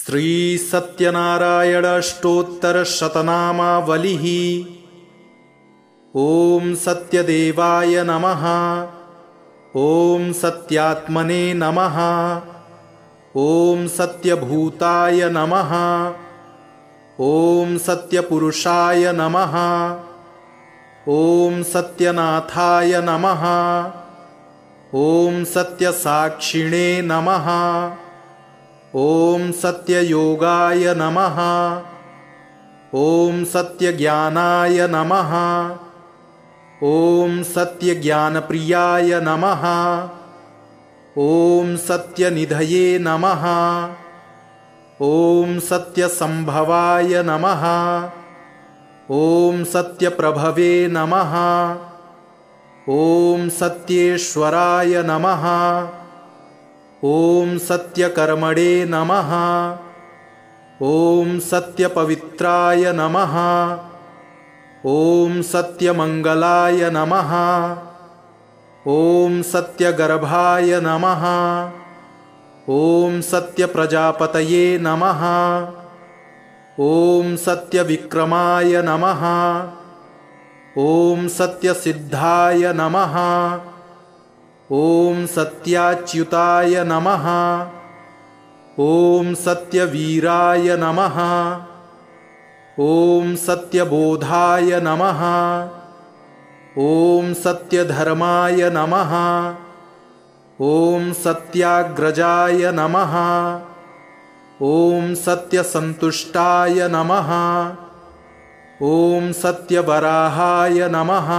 श्री सत्यनारायण अष्टोत्तर शतनामावलिः। ओम सत्यदेवाय नमः। ओम सत्यात्मने नमः। ओम सत्यभूताय नमः। ओम सत्यपुरुषाय नमः। ओम सत्यनाथाय नमः। ओम सत्यसाक्षिणे नमः। ओम सत्ययोगाय नमः। ओम सत्यज्ञानाय नमः। ओम सत्यज्ञानप्रियाय नमः। ओम सत्यनिधये नमः। ओम सत्यसंभवाय नमः। ओम सत्यप्रभवे नमः। ओम सत्येश्वराय नमः। ओम सत्यकर्मणे नमः। ओम सत्यपवित्राय नमः। ओम सत्यमंगलाय नमः। ओम सत्यगर्भाय नमः। ओम सत्यप्रजापतये नमः। ओम सत्यविक्रमाय नमः। ओम सत्यसिद्धाय नमः। ओम सत्याच्युताय नमः। ओम सत्यवीराय नमः। ओम सत्यबोधाय नमः। ओम सत्यधर्माय नमः। ओम सत्याग्रजाय नमः। ओम सत्यसंतुष्टाय नमः। ओम सत्यवराहाय नमः।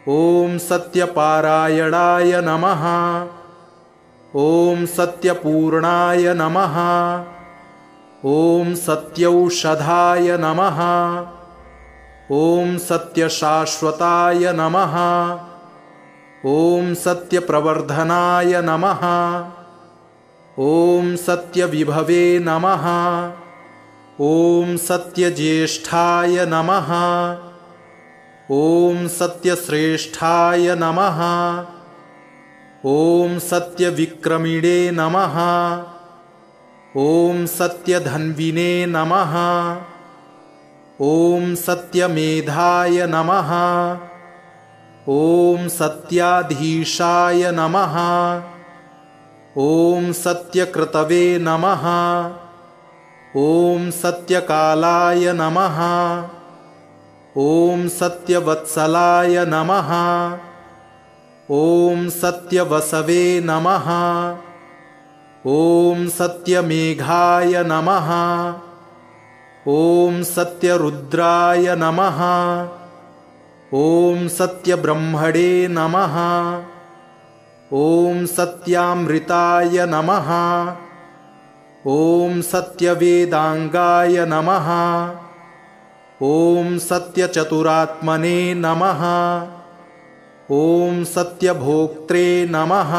ओम सत्यपारायणाय नमः। ओम सत्यपूर्णाय नमः। ओम सत्यौषधाय नमः। ओम सत्यशाश्वताय नमः। ओम सत्यप्रवर्धनाय नमः। ओम सत्यविभवे नमः। ओम सत्यज्येष्ठाय नमः। ओम सत्यश्रेष्ठाय नमः। ओम सत्यविक्रमिणे नमः। ओम सत्यधन्विने नमः। ओम सत्यमेधाय नमः। ओम सत्याधीशाय नमः। ओम सत्यकृतवे नमः। ओम सत्यकालाय नमः। ओम सत्यवत्सलाय नमः। ओम सत्यवसवे नमः। ओम सत्यमेघाय नमः। ओम सत्यरुद्राय नमः। ओम सत्यब्रह्मणे नमः। ओम सत्यामृताय नमः। ओम सत्यवेदांगाय नमः। ओम सत्यचतुरात्मने नमः। ओम सत्यभोक्त्रे नमः।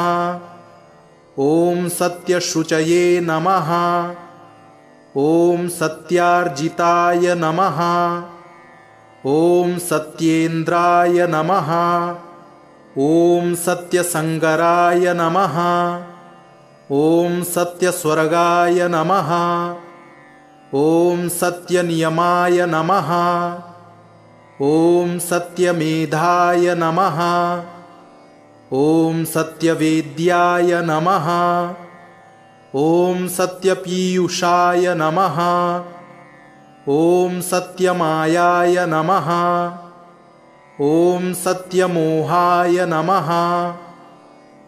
ओम सत्यशुचये नमः। ओम सत्यार्जिताय नमः। ओम सत्येन्द्राय नमः। ओम सत्यसंगराय नमः। ओम सत्यस्वर्गाय नमः। ओम सत्यनियमाय नमः। ओम सत्यमेधाय नमः। ओम सत्यवेद्याय नमः। ओम सत्यपीयूषाय नमः। ओम सत्यमायाय नमः। ओम सत्यमोहाय नमः।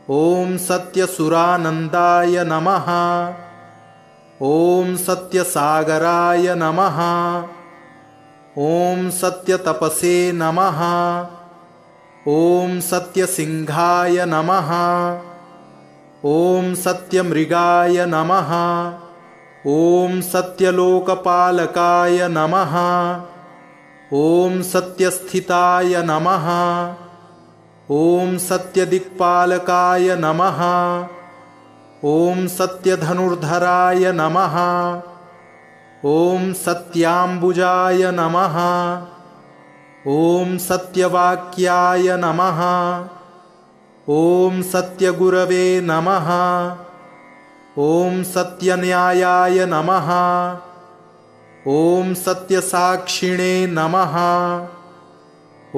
ओम सत्यसुरानंदाय नमः। ओम सत्यसागराय नमः। ओम सत्यतपसे नमः। ओम सत्यसिंहाय नमः। ओम सत्यमृगाय नमः। ओम सत्यलोकपालकाय नमः। ओम सत्यस्थिताय नमः। ओम सत्यदिक्पालकाय नमः। ओम सत्यधनुर्धराय नमः। ओम सत्याम्बुजाय नमः। ओम सत्यवाक्याय नमः। ओम सत्यगुरवे नमः। ॐ सत्यन्यायाय नमः। ॐ सत्यसाक्षिणे नमः।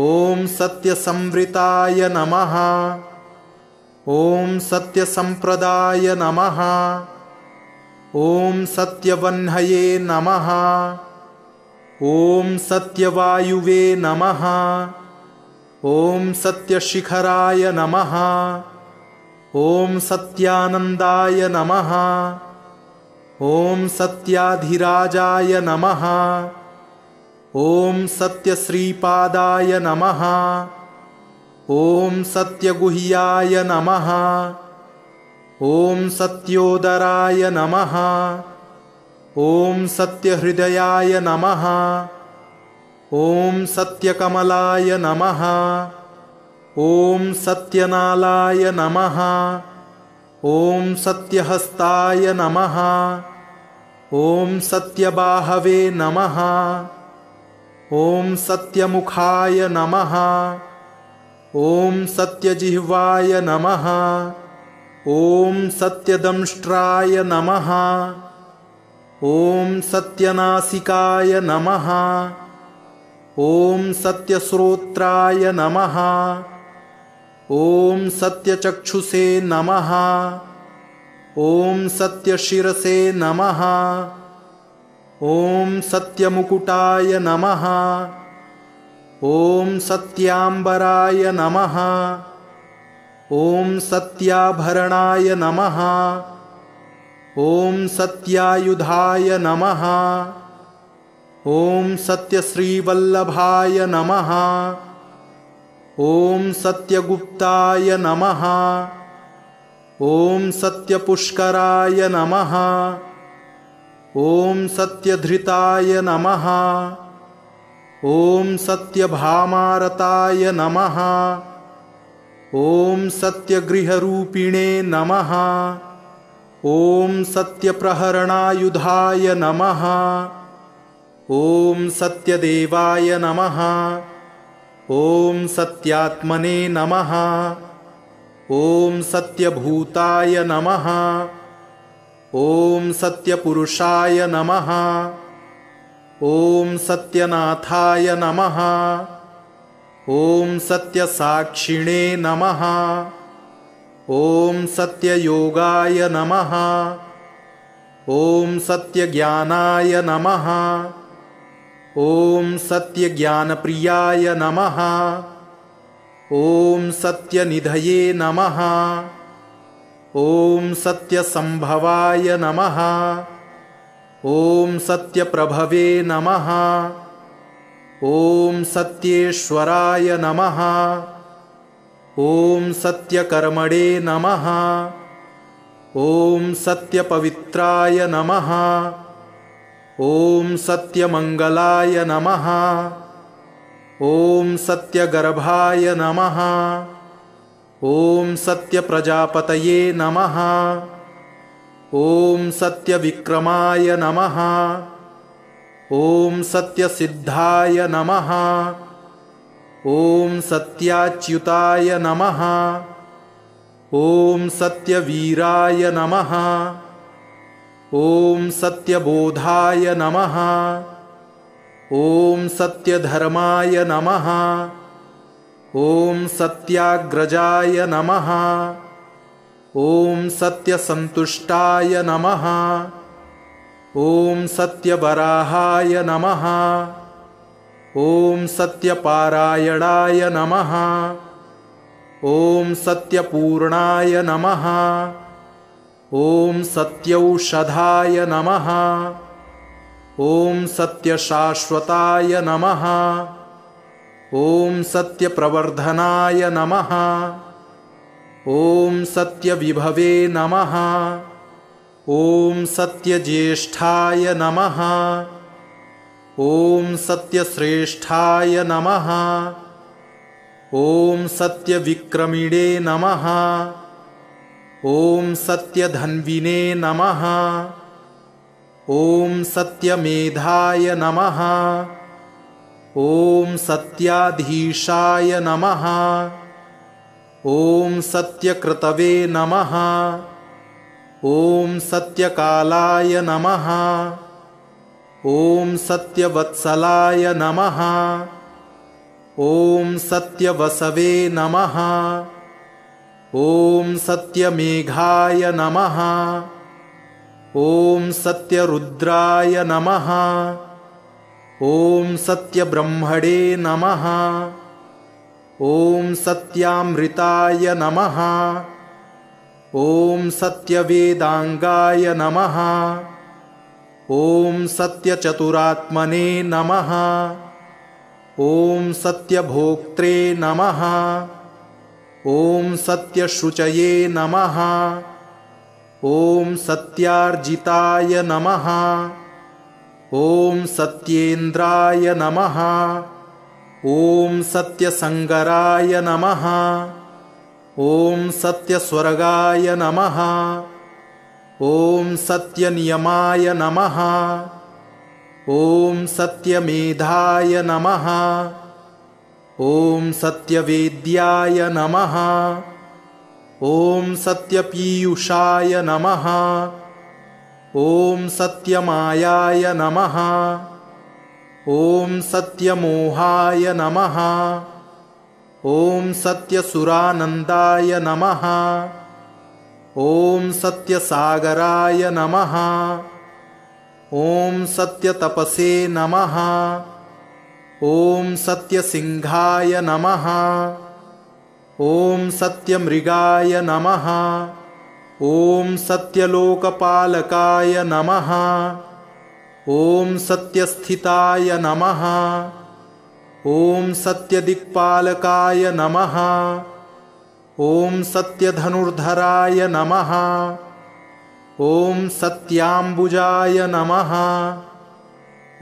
ॐ सत्यसंवृताय नमः। ॐ सत्यसंप्रदाय नमः। ॐ सत्यवह्नये नमः। ॐ सत्यवायुवे नमः। ॐ सत्यशिखराय नमः। ॐ सत्यानन्दाय नमः। ॐ सत्याधिराजाय नमः। ॐ सत्यश्रीपादाय नमः। ॐ सत्यगुह्याय नमः। ॐ सत्योदराय नमः। ॐ सत्यहृदयाय नमः। ॐ सत्यकमलाय नमः। ॐ सत्यनालाय नमः। ॐ सत्यहस्ताय नमः। ॐ सत्यबाहवे नमः। ॐ सत्यमुखाय नमः। ॐ सत्यजिह्वाय नमः। ॐ सत्यदंष्ट्राय नमः। ॐ सत्यनासिकाय नमः। ॐ सत्यश्रोत्राय नमः। ॐ सत्यचक्षुषे नमः। ॐ सत्यशिरसे नमः। ॐ सत्यमुकुटाय नमः। ॐ सत्याम्बराय नमः। ॐ सत्याभरणाय नमः। ॐ सत्यायुधाय नमः। ॐ सत्यश्रीवल्लभाय नमः। ॐ सत्यगुप्ताय नमः। ॐ सत्यपुष्कराय नमः। ॐ सत्यधृताय नमः। ॐ सत्यभामारताय नमः। ॐ सत्यगृहरूपिणे नमः। ॐ सत्यप्रहरणायुधाय नमः। ॐ सत्यदेवाय नमः। ॐ सत्यात्मने नमः। ॐ सत्यभूताय नमः। ॐ सत्यपुरुषाय नमः। ॐ सत्यनाथाय नमः। ॐ सत्यसाक्षिणे नमः। ॐ सत्ययोगाय नमः। ॐ सत्यज्ञानाय नमः। ॐ सत्यज्ञानप्रियाय नमः। ॐ सत्यनिधये नमः। ॐ सत्यसंभवाय नमः। ॐ सत्यप्रभवे नमः। ॐ सत्येश्वराय नमः। ॐ सत्यकर्मणे नमः। ॐ सत्यपवित्राय नमः। ॐ सत्यमङ्गलाय नमः। ॐ सत्यगर्भाय नमः। ॐ सत्यप्रजापतये नमः। ॐ सत्यविक्रमाय नमः। ॐ सत्यसिद्धाय नमः। ॐ सत्याच्युताय नमः। ॐ सत्यवीराय नमः। ॐ सत्यबोधाय नमः। ॐ सत्यधर्माय नमः। ॐ सत्याग्रजाय नमः। ॐ सत्यसन्तुष्टाय नमः। ॐ सत्यवराहाय नमः। ॐ सत्यपारायणाय नमः। ॐ सत्यपूर्णाय नमः। ॐ सत्यौषधाय नमः। ॐ सत्यशाश्वताय नमः। ॐ सत्यप्रवर्धनाय नमः। ॐ सत्यविभवे नमः। ॐ सत्यज्येष्ठाय नमः। ॐ सत्यश्रेष्ठाय नमः। ॐ सत्यविक्रमिणे नमः। ॐ सत्यधन्विने नमः। ॐ सत्यमेधाय नमः। ॐ सत्याधीशाय नमः। ॐ सत्यकृतवे नमः। ॐ सत्यकालाय नमः। ॐ सत्यवत्सलाय नमः। ॐ सत्यवसवे नमः। ॐ सत्यमेघाय नमः। ॐ सत्यरुद्राय नमः। ॐ सत्यब्रह्मणे नमः। ॐ सत्यामृताय नमः। ॐ सत्यवेदांगाय नमः। ॐ सत्यचतुरात्मने नमः। ॐ सत्यभोक्त्रे नमः। ॐ सत्यशुचये नमः। ॐ सत्यार्जिताय नमः। ॐ सत्येन्द्राय नमः। ॐ सत्यसंगराय नमः। ॐ सत्यस्वर्गाय नमः। ॐ सत्यनियमाय नमः। ॐ सत्यमेधाय नमः। ॐ सत्यवेद्याय नमः। ॐ सत्यपीयूषाय नमः। ॐ सत्यमायाय नमः। ॐ सत्यमोहाय नमः। ॐ सत्यसुरानन्दाय नमः। ॐ सत्यसागराय नमः। ॐ सत्यतपसे नमः। ॐ सत्यसिंहाय नमः। ॐ सत्यमृगाय नमः। ॐ सत्यलोकपालकाय नमः। ॐ सत्यस्थिताय नमः। ॐ सत्यदिक्पालकाय नमः। ॐ सत्यधनुर्धराय नमः। ॐ सत्याम्बुजाय नमः।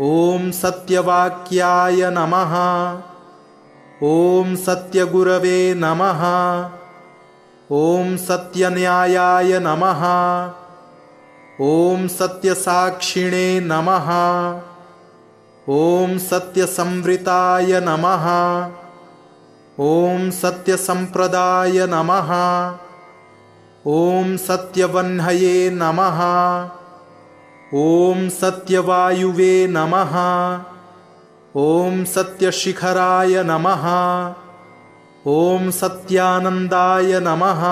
ॐ सत्यवाक्याय नमः। ॐ सत्यगुरवे नमः। ॐ सत्यन्यायाय नमः। ॐ सत्यसाक्षिणे नमः। ॐ सत्यसंवृताय नमः। ॐ सत्यसंप्रदाय नमः। ॐ सत्यवह्नये नमः। ॐ सत्यवायुवे नमः। ॐ सत्यशिखराय नमः। ॐ सत्यानन्दाय नमः।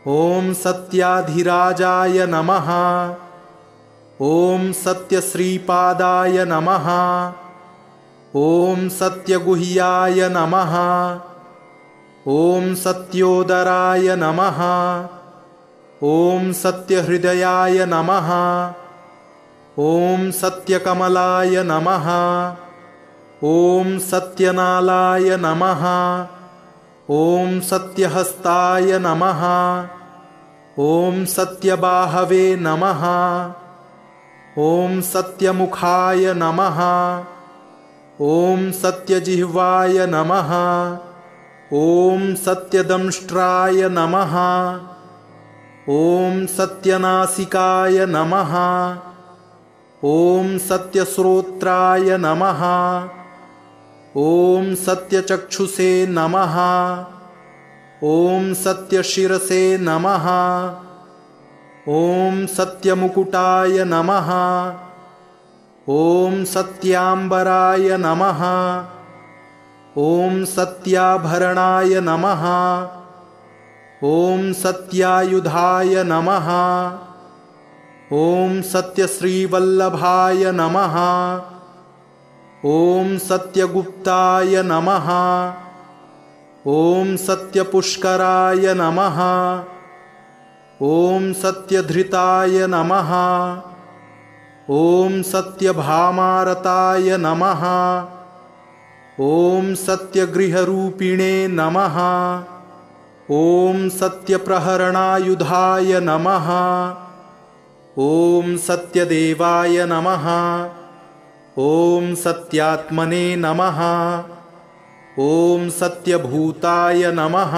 ॐ सत्याधिराजाय नमः। ॐ सत्यश्रीपादाय नमः। ॐ सत्यगुह्याय नमः। ॐ सत्योदराय नमः। ॐ सत्यहृदयाय नमः। ॐ सत्यकमलाय नमः। ॐ सत्यनालाय नमः। ॐ सत्यहस्ताय नमः। ॐ सत्यबाहवे नमः। ॐ सत्यमुखाय नमः। ॐ सत्यजिह्वाय नमः। ॐ सत्यदंष्ट्राय नमः। ॐ सत्यनासिकाय नमः। ॐ सत्यश्रोत्राय नमः। ॐ सत्यचक्षुषे नमः। ॐ सत्यशिरसे नमः। ॐ सत्यमुकुटाय नमः। ॐ सत्याम्बराय नमः। ॐ सत्याभरणाय नमः। ॐ सत्यायुधाय नमः। ॐ सत्यश्रीवल्लभाय नमः। ॐ सत्यगुप्ताय नमः। ॐ सत्यपुष्कराय नमः। ॐ सत्यधृताय नमः। ॐ सत्यभामारताय नमः। ॐ सत्यगृहरूपिणे नमः। ॐ सत्यप्रहरणायुधाय नमः। ॐ सत्यदेवाय नमः। ॐ सत्यात्मने नमः। ॐ सत्यभूताय नमः।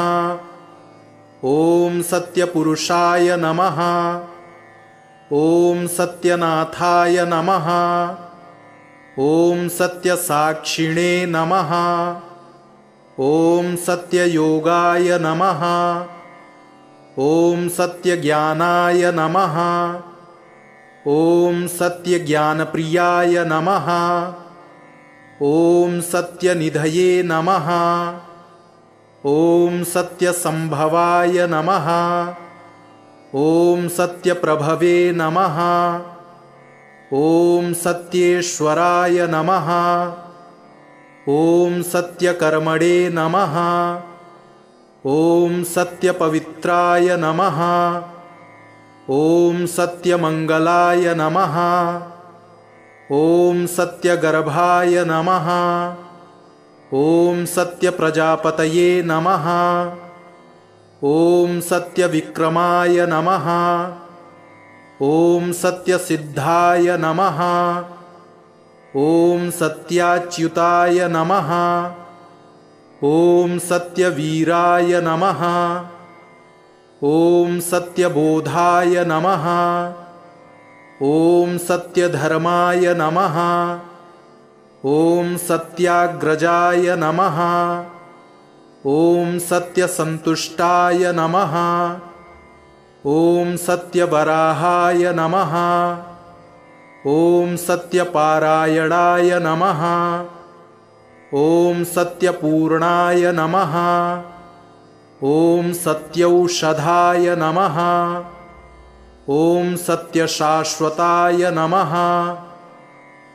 ॐ सत्यपुरुषाय नमः। ॐ सत्यनाथाय नमः। ॐ सत्यसाक्षिणे नमः। ॐ सत्ययोगाय नमः। ॐ सत्यज्ञानाय नमः। ॐ सत्यज्ञानप्रियाय नमः। ॐ सत्यनिधये नमः। ॐ सत्यसंभवाय नमः। ॐ सत्यप्रभवे नमः। ॐ सत्येश्वराय नमः। ॐ सत्यकर्मणे नमः। ॐ सत्यपवित्राय नमः। ॐ सत्यमङ्गलाय नमः। ॐ सत्यगर्भाय नमः। ॐ सत्यप्रजापतये नमः। ॐ सत्यविक्रमाय नमः। ॐ सत्यसिद्धाय नमः। ॐ सत्याच्युताय नमः। ॐ सत्यवीराय नमः। ॐ सत्यबोधाय नमः। ॐ सत्यधर्माय नमः। ॐ सत्याग्रजाय नमः। ॐ सत्यसन्तुष्टाय नमः। ॐ सत्यवराहाय नमः। ॐ सत्यपारायणाय नमः। ॐ सत्यपूर्णाय नमः। ॐ सत्यौषधाय नमः। ॐ सत्यशाश्वताय नमः।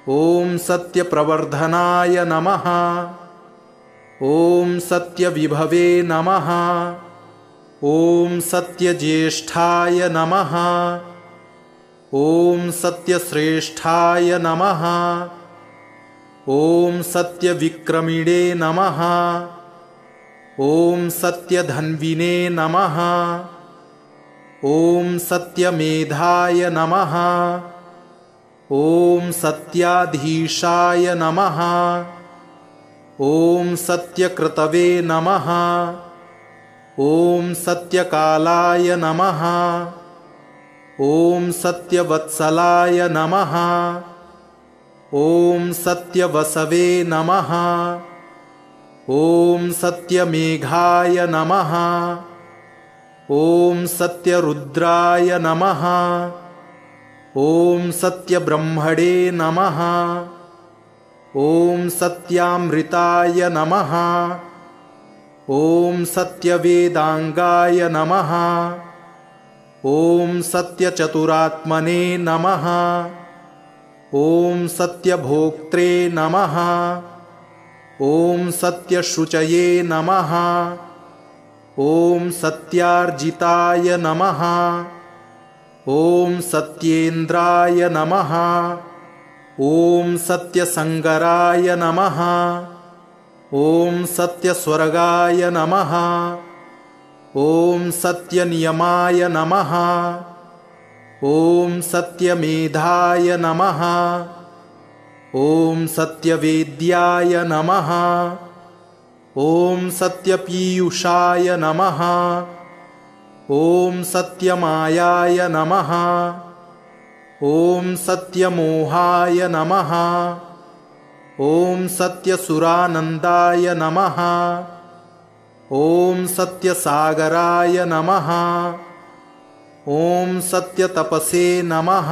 ॐ सत्यप्रवर्धनाय नमः। ॐ सत्यविभवे नमः। ॐ सत्यज्येष्ठाय नमः। ॐ सत्यश्रेष्ठाय नमः। ॐ सत्यविक्रमिणे नमः। ॐ सत्यधन्विने नमः। ॐ सत्यमेधाय नमः। ॐ सत्याधीशाय नमः। ॐ सत्यकृतवे नमः। ॐ सत्यकालाय नमः। ॐ सत्यवत्सलाय नमः। ॐ सत्यवसवे नमः। ॐ सत्यमेघाय नमः। ॐ सत्यरुद्राय नमः। ॐ सत्यब्रह्मणे नमः। ॐ सत्यामृताय नमः। ॐ सत्यवेदांगाय नमः। ॐ सत्यचतुरात्मने नमः। ॐ सत्यभोक्त्रे नमः। ॐ सत्यशुचये नमः। ॐ सत्यार्जिताय नमः। ॐ सत्येन्द्राय नमः। ॐ सत्यसंगराय नमः। ॐ सत्यस्वर्गाय नमः। ॐ सत्यनियमाय नमः। ॐ सत्यमेधाय नमः। ॐ सत्यवेद्याय नमः। ॐ सत्यपीयूषाय नमः। ॐ सत्यमायाय नमः। ॐ सत्यमोहाय नमः। ॐ सत्यसुरानन्दाय नमः। ॐ सत्यसागराय नमः। ॐ सत्यतपसे नमः।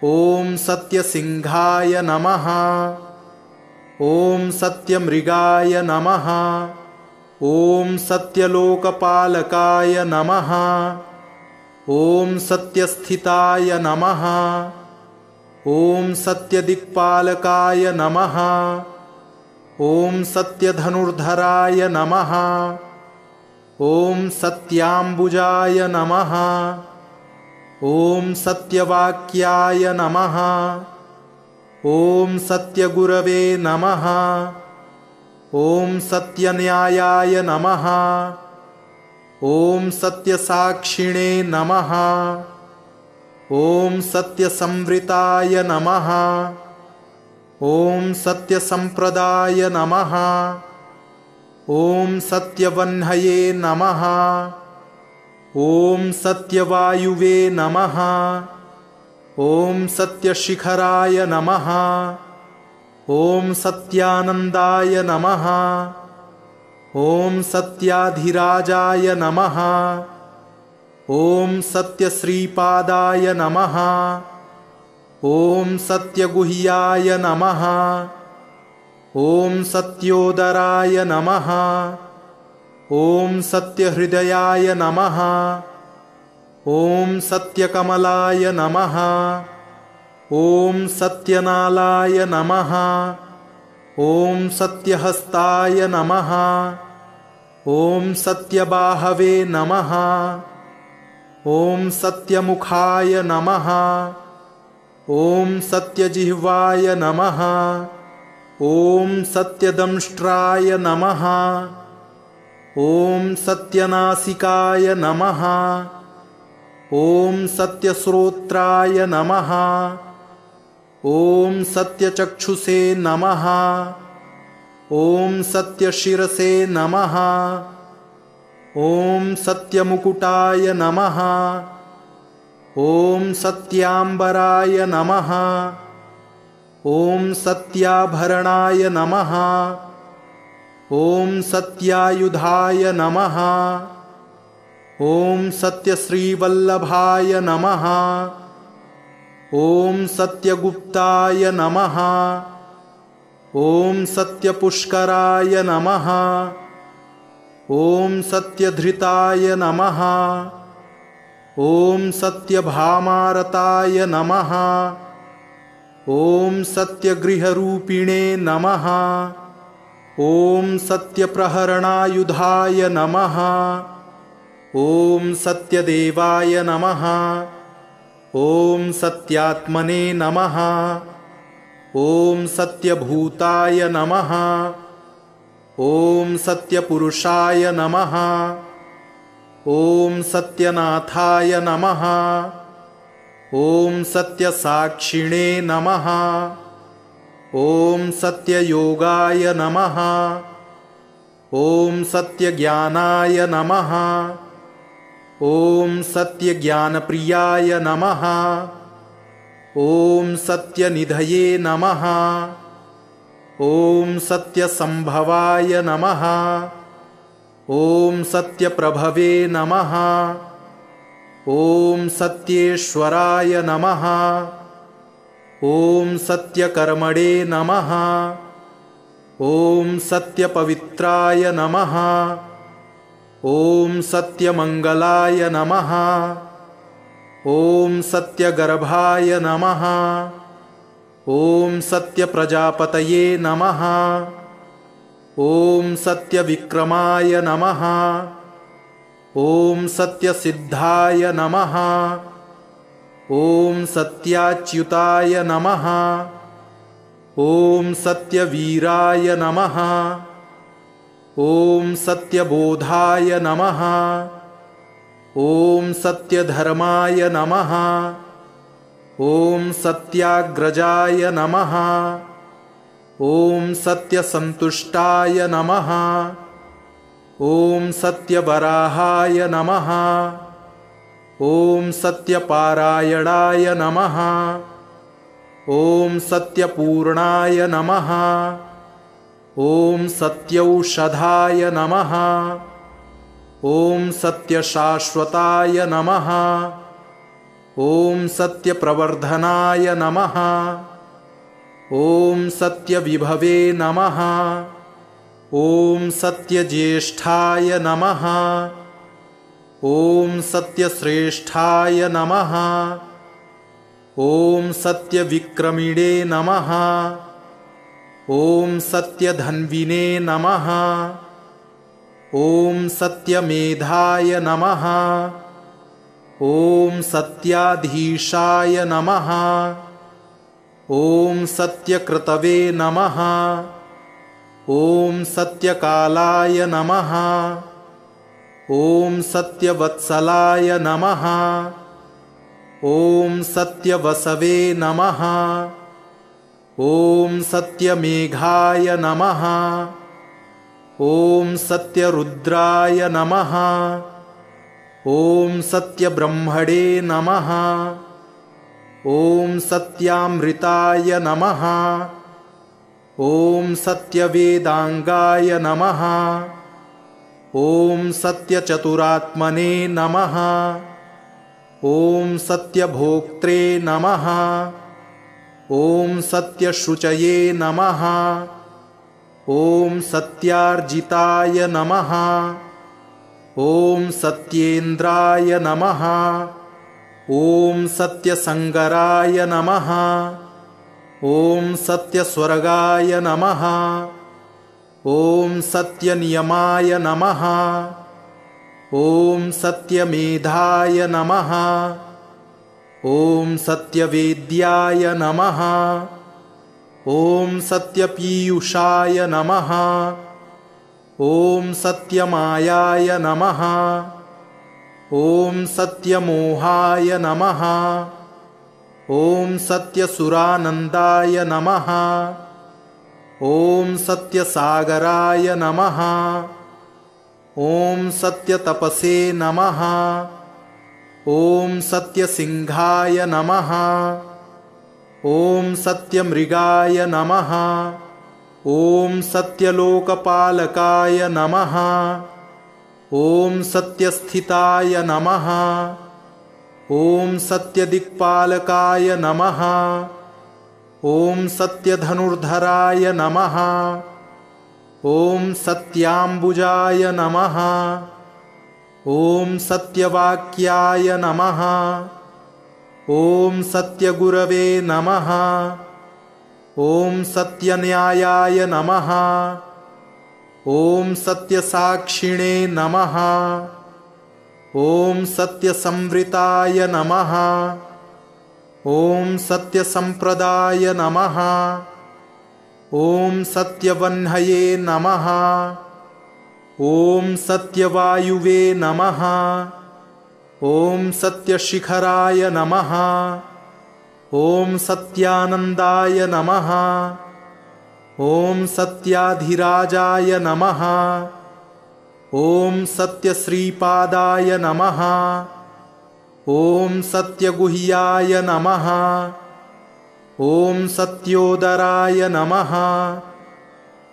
ॐ सत्यसिंहाय नमः। ॐ सत्यमृगाय नमः। ॐ सत्यलोकपालकाय नमः। ॐ सत्यस्थिताय नमः। ॐ सत्यदिक्पालकाय नमः। ॐ सत्यधनुर्धराय नमः। ॐ सत्याम्बुजाय नमः। ॐ सत्यवाक्याय नमः। ॐ सत्यगुरवे नमः। ॐ सत्यन्यायाय नमः। ॐ सत्यसाक्षिणे नमः। ॐ सत्यसंवृताय नमः। ॐ सत्यसंप्रदाय नमः। ॐ सत्यवह्नये नमः। ॐ सत्यवायुवे नमः। ॐ सत्यशिखराय नमः। ॐ सत्यानन्दाय नमः। ॐ सत्याधिराजाय नमः। ॐ सत्यश्रीपादाय नमः। ॐ सत्यगुह्याय नमः। ॐ सत्योदराय नमः। ॐ सत्यहृदयाय नमः। ॐ सत्यकमलाय नमः। ॐ सत्यनालाय नमः। ॐ सत्यहस्ताय नमः। ॐ सत्यबाहवे नमः। ॐ सत्यमुखाय नमः। ॐ सत्यजिह्वाय नमः। ॐ सत्यदंष्ट्राय नमः। ॐ सत्यनासिकाय नमः। ॐ सत्यश्रोत्राय नमः। ॐ सत्यचक्षुषे नमः। ॐ सत्यशिरसे नमः। ॐ सत्यमुकुटाय नमः। ॐ सत्याम्बराय नमः। ॐ सत्याभरणाय नमः। ॐ सत्यायुधाय नमः। ॐ सत्यश्रीवल्लभाय नमः। ॐ सत्यगुप्ताय नमः। ॐ सत्यपुष्कराय नमः। ॐ सत्यधृताय नमः। ॐ सत्यभामारताय नमः। ॐ सत्यगृहरूपिणे नमः। ॐ सत्यप्रहरणायुधाय नमः। ॐ सत्यदेवाय नमः। ॐ सत्यात्मने नमः। ॐ सत्यभूताय नमः। ॐ सत्यपुरुषाय नमः। ॐ सत्यनाथाय नमः। ॐ सत्यसाक्षिणे नमः। ॐ सत्ययोगाय नमः। ॐ सत्यज्ञानाय नमः। ॐ सत्यज्ञानप्रियाय नमः। ॐ सत्यनिधये नमः। ॐ सत्यसंभवाय नमः। ॐ सत्यप्रभवे नमः। ॐ सत्येश्वराय नमः। ॐ सत्यकर्मणे नमः। ॐ सत्यपवित्राय नमः। ॐ सत्यमङ्गलाय नमः। ॐ सत्यगर्भाय नमः। ॐ सत्यप्रजापतये नमः। ॐ सत्यविक्रमाय नमः। ॐ सत्यसिद्धाय नमः। ॐ सत्याच्युताय नमः। ॐ सत्यवीराय नमः। ॐ सत्यबोधाय नमः। ॐ सत्यधर्माय नमः। ॐ सत्याग्रजाय नमः। ॐ सत्यसन्तुष्टाय नमः। ॐ सत्यवराहाय नमः। ॐ सत्यपारायणाय नमः। ॐ सत्यपूर्णाय नमः। ॐ सत्यौषधाय नमः। ॐ सत्यशाश्वताय नमः। ॐ सत्यप्रवर्धनाय नमः। ॐ सत्यविभवे नमः। ॐ सत्यज्येष्ठाय नमः। ॐ सत्यश्रेष्ठाय नमः। ॐ सत्यविक्रमिणे नमः। ॐ सत्यधन्विने नमः। ॐ सत्यमेधाय नमः। ॐ सत्याधीशाय नमः। ॐ सत्यकृतवे नमः। ॐ सत्यकालाय नमः। ॐ सत्यवत्सलाय नमः। ॐ सत्यवसवे नमः। ॐ सत्यमेघाय नमः। ॐ सत्यरुद्राय नमः। ॐ सत्यब्रह्मणे नमः। ॐ सत्यामृताय नमः। ॐ सत्यवेदांगाय नमः। ॐ सत्यचतुरात्मने नमः। ॐ सत्यभोक्त्रे नमः। ॐ सत्यशुचये नमः। ॐ सत्यार्जिताय नमः। ॐ सत्येन्द्राय नमः। ॐ सत्यसंगराय नमः। ॐ सत्यस्वर्गाय नमः। ॐ सत्यनियमाय नमः। ॐ सत्यमेधाय नमः। ॐ सत्यवेद्याय नमः। ॐ सत्यपीयूषाय नमः। ॐ सत्यमायाय नमः। ॐ सत्यमोहाय नमः। ॐ सत्यसुरानन्दाय नमः। ॐ सत्यसागराय नमः। ॐ सत्यतपसे नमः। ॐ सत्यसिंहाय नमः। ॐ सत्यमृगाय नमः। ॐ सत्यलोकपालकाय नमः। ॐ सत्यस्थिताय नमः। ॐ सत्यदिक्पालकाय नमः। ॐ सत्यधनुर्धराय नमः। ॐ सत्याम्बुजाय नमः। ॐ सत्यवाक्याय नमः। ॐ सत्यगुरवे नमः। ॐ सत्यन्यायाय नमः। ॐ सत्यसाक्षिणे नमः। ॐ सत्यसंवृताय नमः। ॐ सत्यसंप्रदाय नमः। ॐ सत्यवह्नये नमः। ॐ सत्यवायुवे नमः। ॐ सत्यशिखराय नमः। ॐ सत्यानन्दाय नमः। ॐ सत्याधिराजाय नमः। ॐ सत्यश्रीपादाय नमः। ॐ सत्यगुह्याय नमः। ॐ सत्योदराय नमः।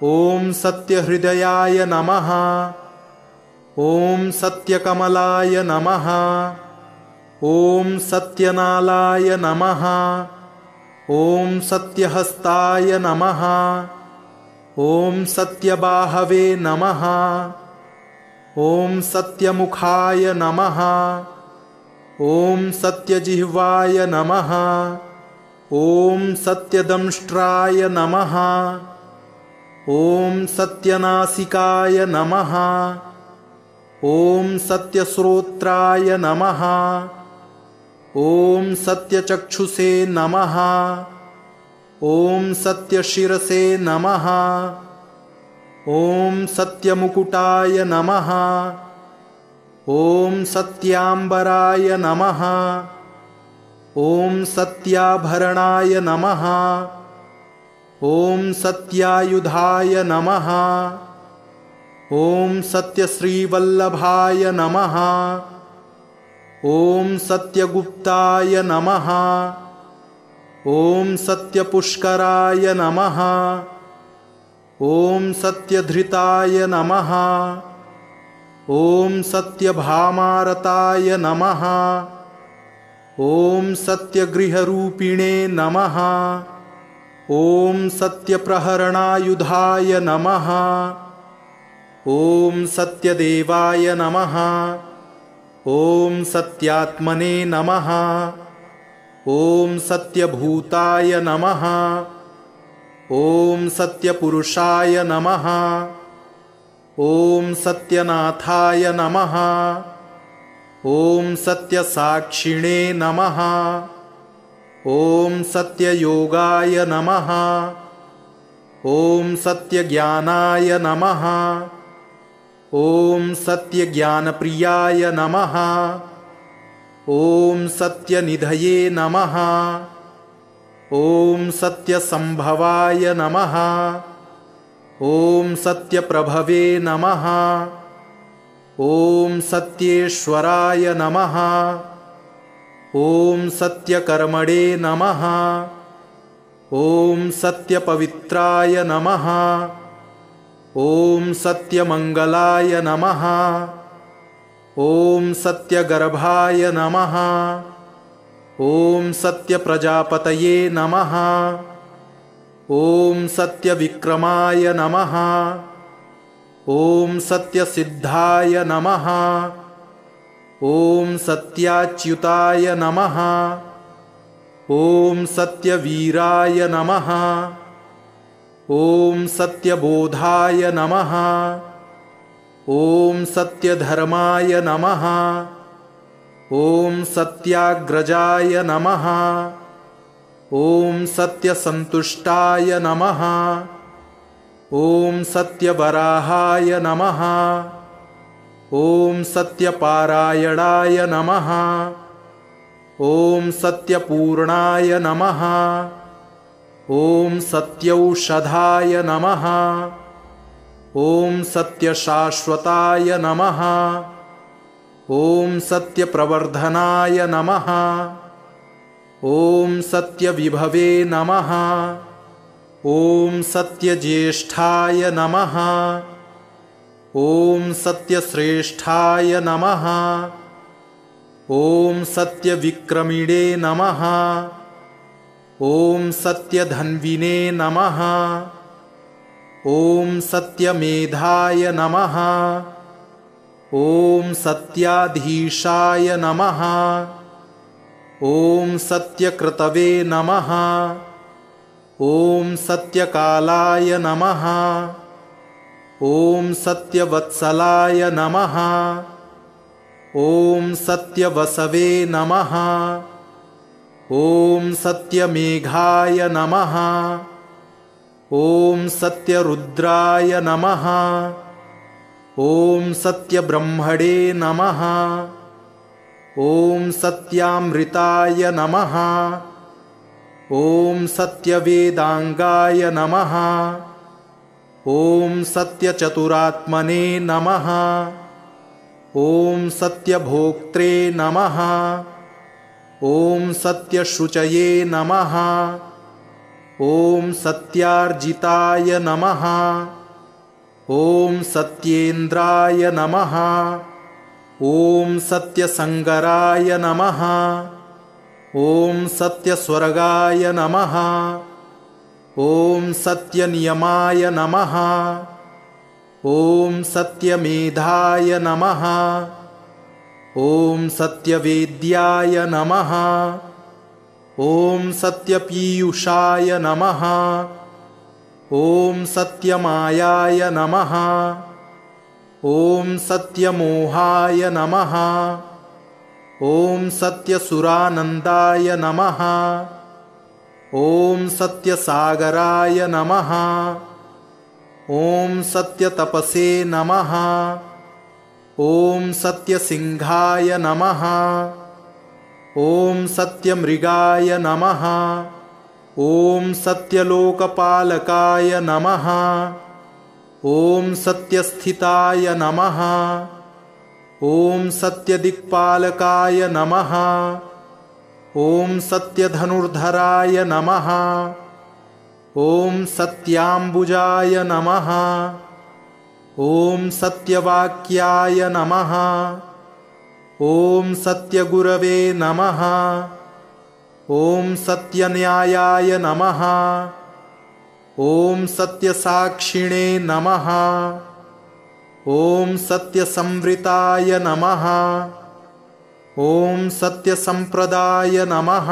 ॐ सत्यहृदयाय नमः। ॐ सत्यकमलाय नमः। ॐ सत्यनालाय नमः। ॐ सत्यहस्ताय नमः। ॐ सत्यबाहवे नमः। ॐ सत्यमुखाय नमः। ॐ सत्यजिह्वाय नमः। ॐ सत्यदंष्ट्राय नमः। ॐ सत्यनासिकाय नमः। ॐ सत्यश्रोत्राय नमः। ॐ सत्यचक्षुषे नमः। ॐ सत्यशिरसे नमः। ॐ सत्यमुकुटाय नमः। ॐ सत्याम्बराय नमः। ॐ सत्याभरणाय नमः। ॐ सत्यायुधाय नमः। ॐ सत्यश्रीवल्लभाय नमः। ॐ सत्यगुप्ताय नमः। ॐ सत्यपुष्कराय नमः। ॐ सत्यधृताय नमः। ॐ सत्यभामारताय नमः। ॐ सत्यगृहरूपिणे नमः। ॐ सत्यप्रहरणायुधाय नमः। ॐ सत्यदेवाय नमः। ॐ सत्यात्मने नमः। ॐ सत्यभूताय नमः। ॐ सत्यपुरुषाय नमः। ॐ सत्यनाथाय नमः। ॐ सत्यसाक्षिणे नमः। ॐ सत्ययोगाय नमः। ॐ सत्यज्ञानाय नमः। ॐ सत्यज्ञानप्रियाय नमः। ॐ सत्यनिधये नमः। ॐ सत्यसंभवाय नमः। ॐ सत्यप्रभवे नमः। ॐ सत्येश्वराय नमः। ॐ सत्यकर्मणे नमः। ॐ सत्यपवित्राय नमः। ॐ सत्यमङ्गलाय नमः। ॐ सत्यगर्भाय नमः। ॐ सत्यप्रजापतये नमः। ॐ सत्यविक्रमाय नमः। ॐ सत्यसिद्धाय नमः। ॐ सत्याच्युताय नमः। ॐ सत्यवीराय नमः। ॐ सत्यबोधाय नमः। ॐ सत्यधर्माय नमः। ॐ सत्याग्रजाय नमः। ॐ सत्यसन्तुष्टाय नमः। ॐ सत्यवराहाय नमः। ॐ सत्यपारायणाय नमः। ॐ सत्यपूर्णाय नमः। ॐ सत्यौषधाय नमः। ॐ सत्यशाश्वताय नमः। ॐ सत्यप्रवर्धनाय नमः। ॐ सत्यविभवे नमः। ॐ सत्यज्येष्ठाय नमः। ॐ सत्यश्रेष्ठाय नमः। ॐ सत्यविक्रमिणे नमः। ॐ सत्यधन्विने नमः। ॐ सत्यमेधाय नमः। ॐ सत्याधीशाय नमः। ॐ सत्यकृतवे नमः। ॐ सत्यकालाय नमः। ॐ सत्यवत्सलाय नमः। ॐ सत्यवसवे नमः। ॐ सत्यमेघाय नमः। ॐ सत्यरुद्राय नमः। ॐ सत्यब्रह्मणे नमः। ॐ सत्यामृताय नमः। ॐ सत्यवेदांगाय नमः। ॐ सत्यचतुरात्मने नमः। ॐ सत्यभोक्त्रे नमः। ॐ सत्यशुचये नमः। ॐ सत्यार्जिताय नमः। ॐ सत्येन्द्राय नमः। ॐ सत्यसंगराय नमः। ॐ सत्यस्वर्गाय नमः। ॐ सत्यनियमाय नमः। ॐ सत्यमेधाय नमः। ॐ सत्यवेद्याय नमः। ॐ सत्यपीयूषाय नमः। ॐ सत्यमायाय नमः। ॐ सत्यमोहाय नमः। ॐ सत्यसुरानन्दाय नमः। ॐ सत्यसागराय नमः। ॐ सत्यतपसे नमः। ॐ सत्यसिंहाय नमः। ॐ सत्यमृगाय नमः। ॐ सत्यलोकपालकाय नमः। ॐ सत्यस्थिताय नमः। ॐ सत्यदिक्पालकाय नमः। ॐ सत्यधनुर्धराय नमः। ॐ सत्याम्बुजाय नमः। ॐ सत्यवाक्याय नमः। ॐ सत्यगुरवे नमः। ॐ सत्यन्यायाय नमः। ॐ सत्यसाक्षिणे नमः। ॐ सत्यसंवृताय नमः। ॐ सत्यसंप्रदाय नमः।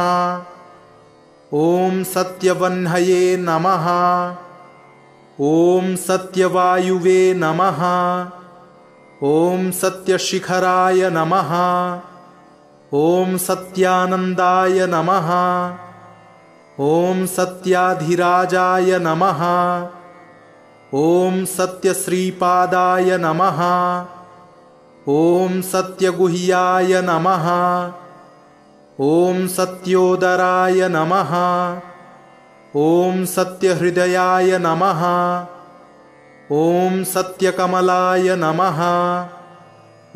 ॐ सत्यवह्नये नमः। ॐ सत्यवायुवे नमः। ॐ सत्यशिखराय नमः। ॐ सत्यानन्दाय नमः। ॐ सत्याधिराजाय नमः। ॐ सत्यश्रीपादाय नमः। ॐ सत्यगुह्याय नमः। ॐ सत्योदराय नमः। ॐ सत्यहृदयाय नमः। ॐ सत्यकमलाय नमः।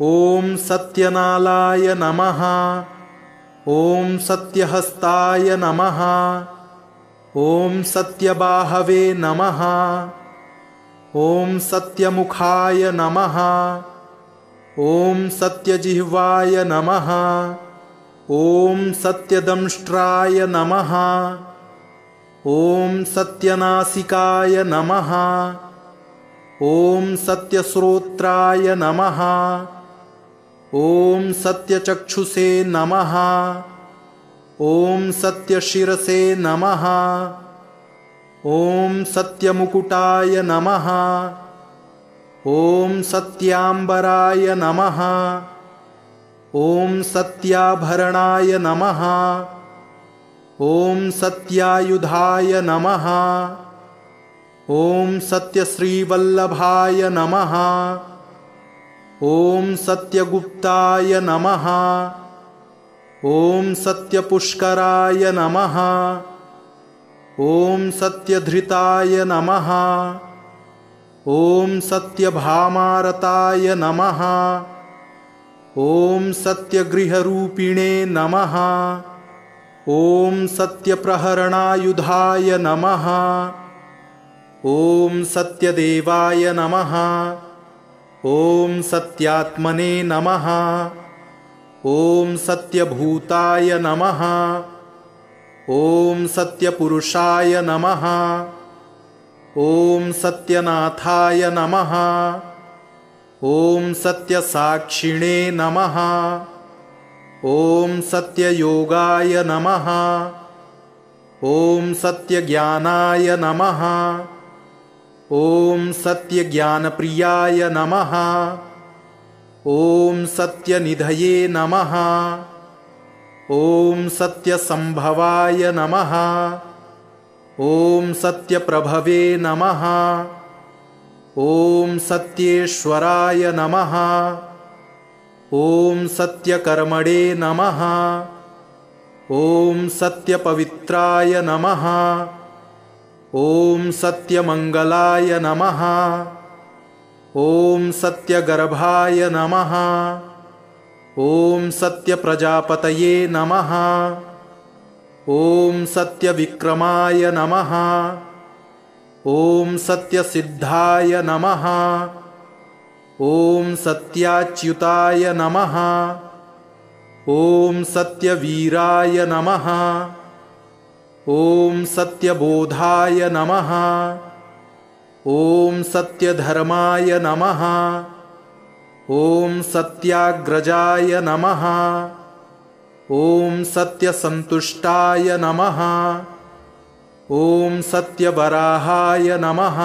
ॐ सत्यनालाय नमः। ॐ सत्यहस्ताय नमः। ॐ सत्यबाहवे नमः। ॐ सत्यमुखाय नमः। ॐ सत्यजिह्वाय नमः। ॐ सत्यदंष्ट्राय नमः। ॐ सत्यनासिकाय नमः। ॐ सत्यश्रोत्राय नमः। ॐ सत्यचक्षुषे नमः। ॐ सत्यशिरसे नमः। ॐ सत्यमुकुटाय नमः। ॐ सत्याम्बराय नमः। ॐ सत्याभरणाय नमः। ॐ सत्यायुधाय नमः। ॐ सत्यश्रीवल्लभाय नमः। ॐ सत्यगुप्ताय नमः। ॐ सत्यपुष्कराय नमः। ॐ सत्यधृताय नमः। ॐ सत्यभामारताय नमः। ॐ सत्यगृहरूपिणे नमः। ॐ सत्यप्रहरणायुधाय नमः। ॐ सत्यदेवाय नमः। ॐ सत्यात्मने नमः। ॐ सत्यभूताय नमः। ॐ सत्यपुरुषाय नमः। ॐ सत्यनाथाय नमः। ॐ सत्यसाक्षिणे नमः। ॐ सत्ययोगाय नमः। ॐ सत्यज्ञानाय नमः। ॐ सत्यज्ञानप्रियाय नमः। ॐ सत्यनिधये नमः। ॐ सत्यसंभवाय नमः। ॐ सत्यप्रभवे नमः। ॐ सत्येश्वराय नमः। ॐ सत्यकर्मणे नमः। ॐ सत्यपवित्राय नमः। ॐ सत्यमङ्गलाय नमः। ॐ सत्यगर्भाय नमः। ॐ सत्यप्रजापतये नमः। ॐ सत्यविक्रमाय नमः। ॐ सत्यसिद्धाय नमः। ॐ सत्याच्युताय नमः। ॐ सत्यवीराय नमः। ॐ सत्यबोधाय नमः। ॐ सत्यधर्माय नमः। ॐ सत्याग्रजाय नमः। ॐ सत्यसन्तुष्टाय नमः। ॐ सत्यवराहाय नमः।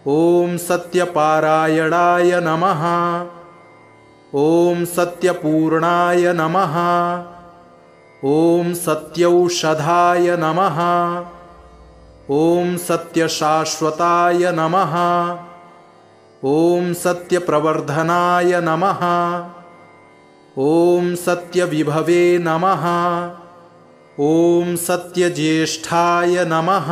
ॐ सत्यपारायणाय नमः। ॐ सत्यपूर्णाय नमः। ॐ सत्यौषधाय नमः। ॐ सत्यशाश्वताय नमः। ॐ सत्यप्रवर्धनाय नमः। ॐ सत्यविभवे नमः। ॐ सत्यज्येष्ठाय नमः।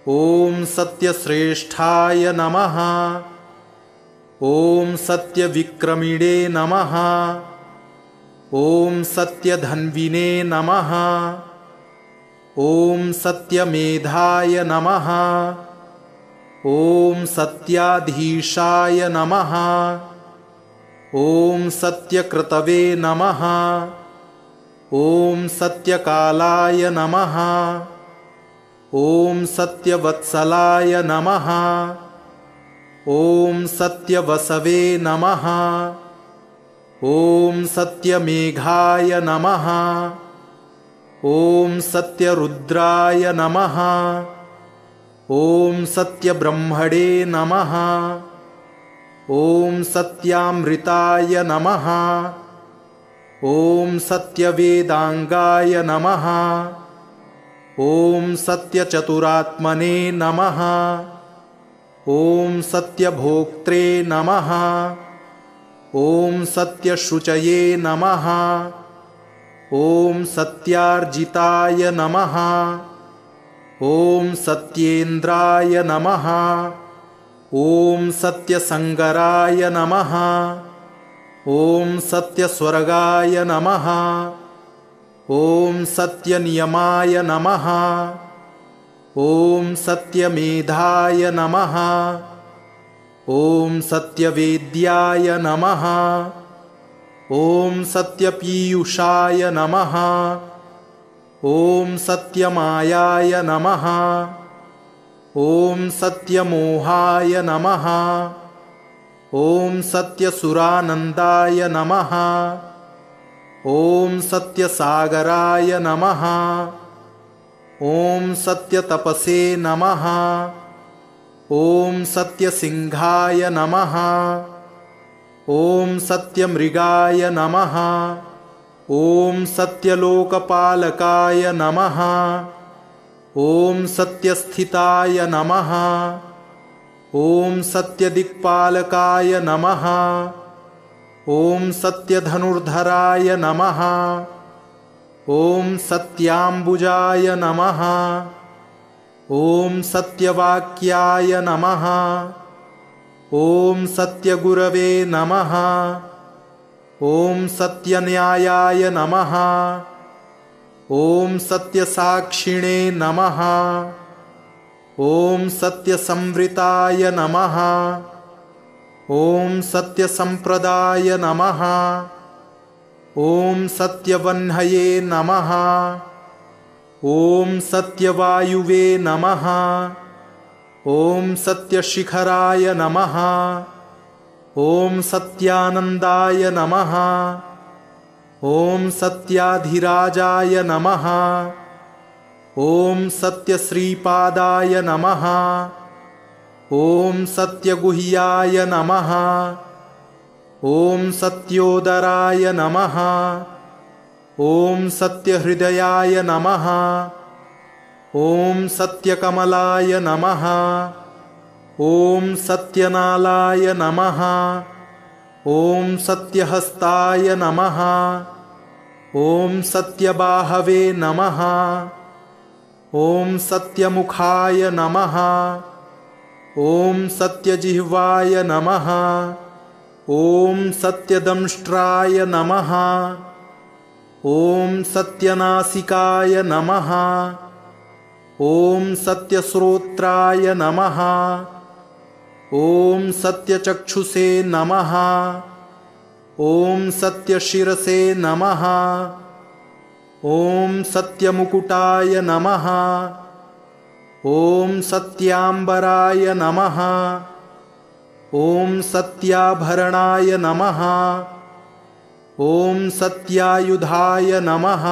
ॐ सत्यश्रेष्ठाय नमः। ॐ सत्यविक्रमिणे नमः। ॐ सत्यधन्विने नमः। ॐ सत्यमेधाय नमः। ॐ सत्याधीशाय नमः। ॐ सत्यकृतवे नमः। ॐ सत्यकालाय नमः। ॐ सत्यवत्सलाय नमः। ॐ सत्यवसवे नमः। ॐ सत्यमेघाय नमः। ॐ सत्यरुद्राय नमः। ॐ सत्यब्रह्मणे नमः। ॐ सत्यामृताय नमः। ॐ सत्यवेदांगाय नमः। ॐ सत्यचतुरात्मने नमः। ॐ सत्यभोक्त्रे नमः। ॐ सत्यशुचये नमः। ॐ सत्यार्जिताय नमः। ॐ सत्येन्द्राय नमः। ॐ सत्यसंगराय नमः। ॐ सत्यस्वर्गाय नमः। ॐ सत्यनियमाय नमः। ॐ सत्यमेधाय नमः। ॐ सत्यवेद्याय नमः। ॐ सत्यपीयूषाय नमः। ॐ सत्यमायाय नमः। ॐ सत्यमोहाय नमः। ॐ सत्यसुरानन्दाय नमः। ॐ सत्यसागराय नमः। ॐ सत्यतपसे नमः। ॐ सत्यसिंहाय नमः। ॐ सत्यमृगाय नमः। ॐ सत्यलोकपालकाय नमः। ॐ सत्यस्थिताय नमः। ॐ सत्यदिक्पालकाय नमः। ॐ सत्यधनुर्धराय नमः। ॐ सत्याम्बुजाय नमः। ॐ सत्यवाक्याय नमः। ॐ सत्यगुरवे नमः। ॐ सत्यन्यायाय नमः। ॐ सत्यसाक्षिणे नमः। ॐ सत्यसंवृताय नमः। ॐ सत्यसंप्रदाय नमः। ॐ सत्यवह्नये नमः। ॐ सत्यवायुवे नमः। ॐ सत्यशिखराय नमः। ॐ सत्यानन्दाय नमः। ॐ सत्याधिराजाय नमः। ॐ सत्यश्रीपादाय नमः। ॐ सत्यगुह्याय नमः। ॐ सत्योदराय नमः। ॐ सत्यहृदयाय नमः। ॐ सत्यकमलाय नमः। ॐ सत्यनालाय नमः। ॐ सत्यहस्ताय नमः। ॐ सत्यबाहवे नमः। ॐ सत्यमुखाय नमः। ॐ सत्यजिह्वाय नमः। ॐ सत्यदंष्ट्राय नमः। ॐ सत्यनासिकाय नमः। ॐ सत्यश्रोत्राय नमः। ॐ सत्यचक्षुषे नमः। ॐ सत्यशिरसे नमः। ॐ सत्यमुकुटाय नमः। ॐ सत्याम्बराय नमः। ॐ सत्याभरणाय नमः। ॐ सत्यायुधाय नमः।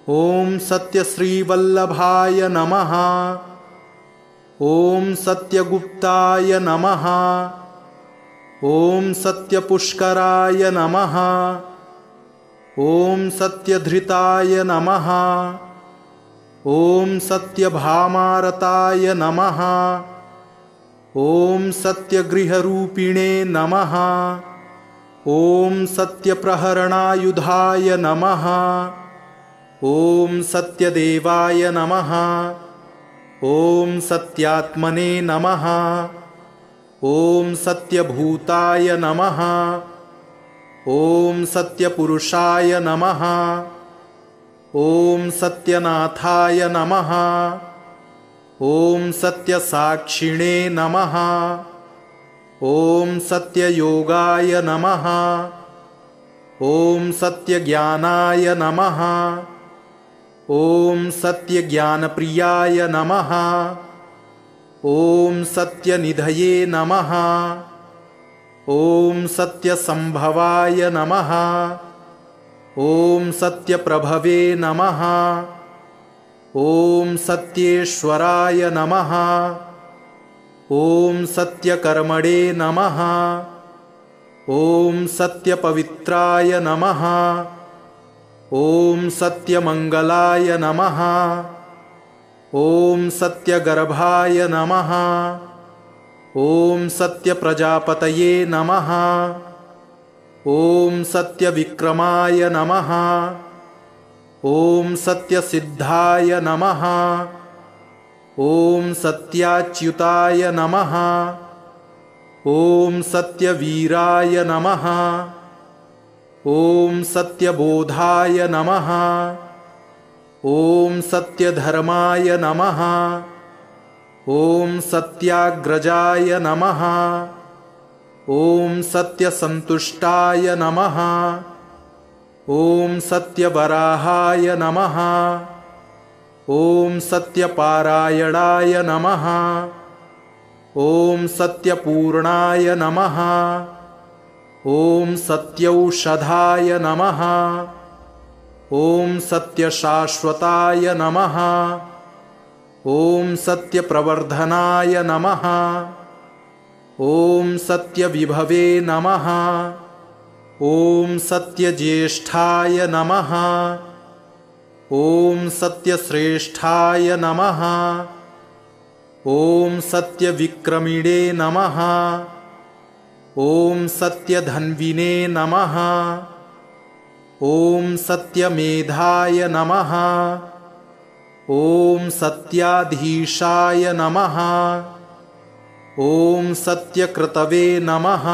ॐ सत्यश्रीवल्लभाय नमः। ॐ सत्यगुप्ताय नमः। ॐ सत्यपुष्कराय नमः। ॐ सत्यधृताय नमः। ॐ सत्यभामारताय नमः। ॐ सत्यगृहरूपिणे नमः। ॐ सत्यप्रहरणायुधाय नमः। ॐ सत्यदेवाय नमः। ॐ सत्यात्मने नमः। ॐ सत्यभूताय नमः। ॐ सत्यपुरुषाय नमः। ॐ सत्यनाथाय नमः। ॐ सत्यसाक्षिणे नमः। ॐ सत्ययोगाय नमः। ॐ सत्यज्ञानाय नमः। ॐ सत्यज्ञानप्रियाय नमः। ॐ सत्यनिधये नमः। ॐ सत्यसंभवाय नमः। ॐ सत्यप्रभवे नमः। ॐ सत्येश्वराय नमः। ॐ सत्यकर्मणे नमः। ॐ सत्यपवित्राय नमः। ॐ सत्यमङ्गलाय नमः। ॐ सत्यगर्भाय नमः। ॐ सत्यप्रजापतये नमः। ॐ सत्यविक्रमाय नमः। ॐ सत्यसिद्धाय नमः। ॐ सत्याच्युताय नमः। ॐ सत्यवीराय नमः। ॐ सत्यबोधाय नमः। ॐ सत्यधर्माय नमः। ॐ सत्याग्रजाय नमः। ॐ सत्यसन्तुष्टाय नमः। ॐ सत्यवराहाय नमः। ॐ सत्यपारायणाय नमः। ॐ सत्यपूर्णाय नमः। ॐ सत्यौषधाय नमः। ॐ सत्यशाश्वताय नमः। ॐ सत्यप्रवर्धनाय नमः। ॐ सत्यविभवे नमः। ॐ सत्यज्येष्ठाय नमः। ॐ सत्यश्रेष्ठाय नमः। ॐ सत्यविक्रमिणे नमः। ॐ सत्यधन्विने नमः। ॐ सत्यमेधाय नमः। ॐ सत्याधीशाय नमः। ॐ सत्यकृतवे नमः।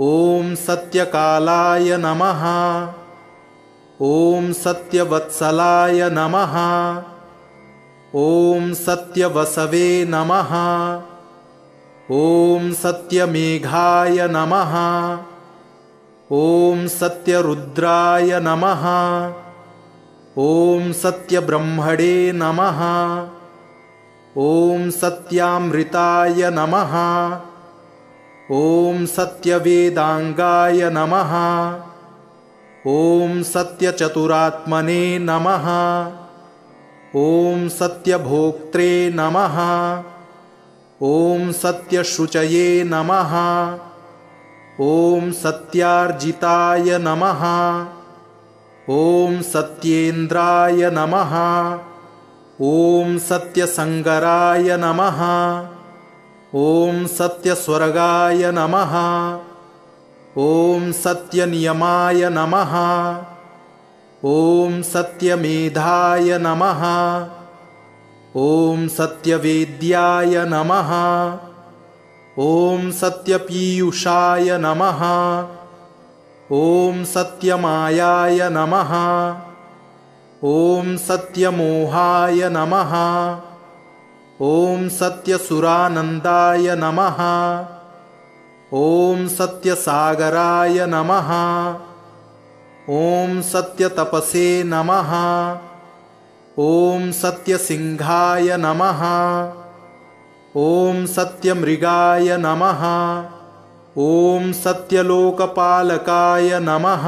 ॐ सत्यकालाय नमः। ॐ सत्यवत्सलाय नमः। ॐ सत्यवसवे नमः। ॐ सत्यमेघाय नमः। ॐ सत्यरुद्राय नमः। ॐ सत्यब्रह्मणे नमः। ॐ सत्यामृताय नमः। ॐ सत्यवेदांगाय नमः। ॐ सत्यचतुरात्मने नमः। ॐ सत्यभोक्त्रे नमः। ॐ सत्यशुचये नमः। ॐ सत्यार्जिताय नमः। ॐ सत्येन्द्राय नमः। ॐ सत्यसंगराय नमः। ॐ सत्यस्वर्गाय नमः। ॐ सत्यनियमाय नमः। ॐ सत्यमेधाय नमः। ॐ सत्यवेद्याय नमः। ॐ सत्यपीयूषाय नमः। ॐ सत्यमायाय नमः। ॐ सत्यमोहाय नमः। ॐ सत्यसुरानन्दाय नमः। ॐ सत्यसागराय नमः। ॐ सत्यतपसे नमः। ॐ सत्यसिंहाय नमः। ॐ सत्यमृगाय नमः। ॐ सत्यलोकपालकाय नमः।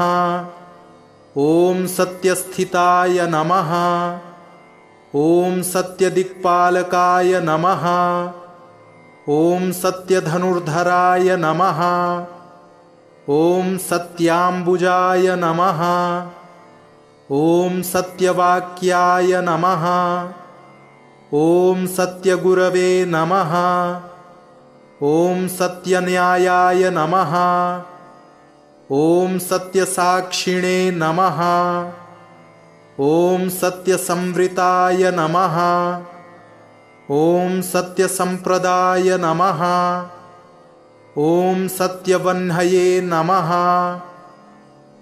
ॐ सत्यस्थिताय नमः। ॐ सत्यदिक्पालकाय नमः। ॐ सत्यधनुर्धराय नमः। ॐ सत्याम्बुजाय नमः। ॐ सत्यवाक्याय नमः। ॐ सत्यगुरवे नमः। ॐ सत्यन्यायाय नमः। ॐ सत्यसाक्षिणे नमः। ॐ सत्यसंवृताय नमः। ॐ सत्यसंप्रदाय नमः। ॐ सत्यवह्नये नमः।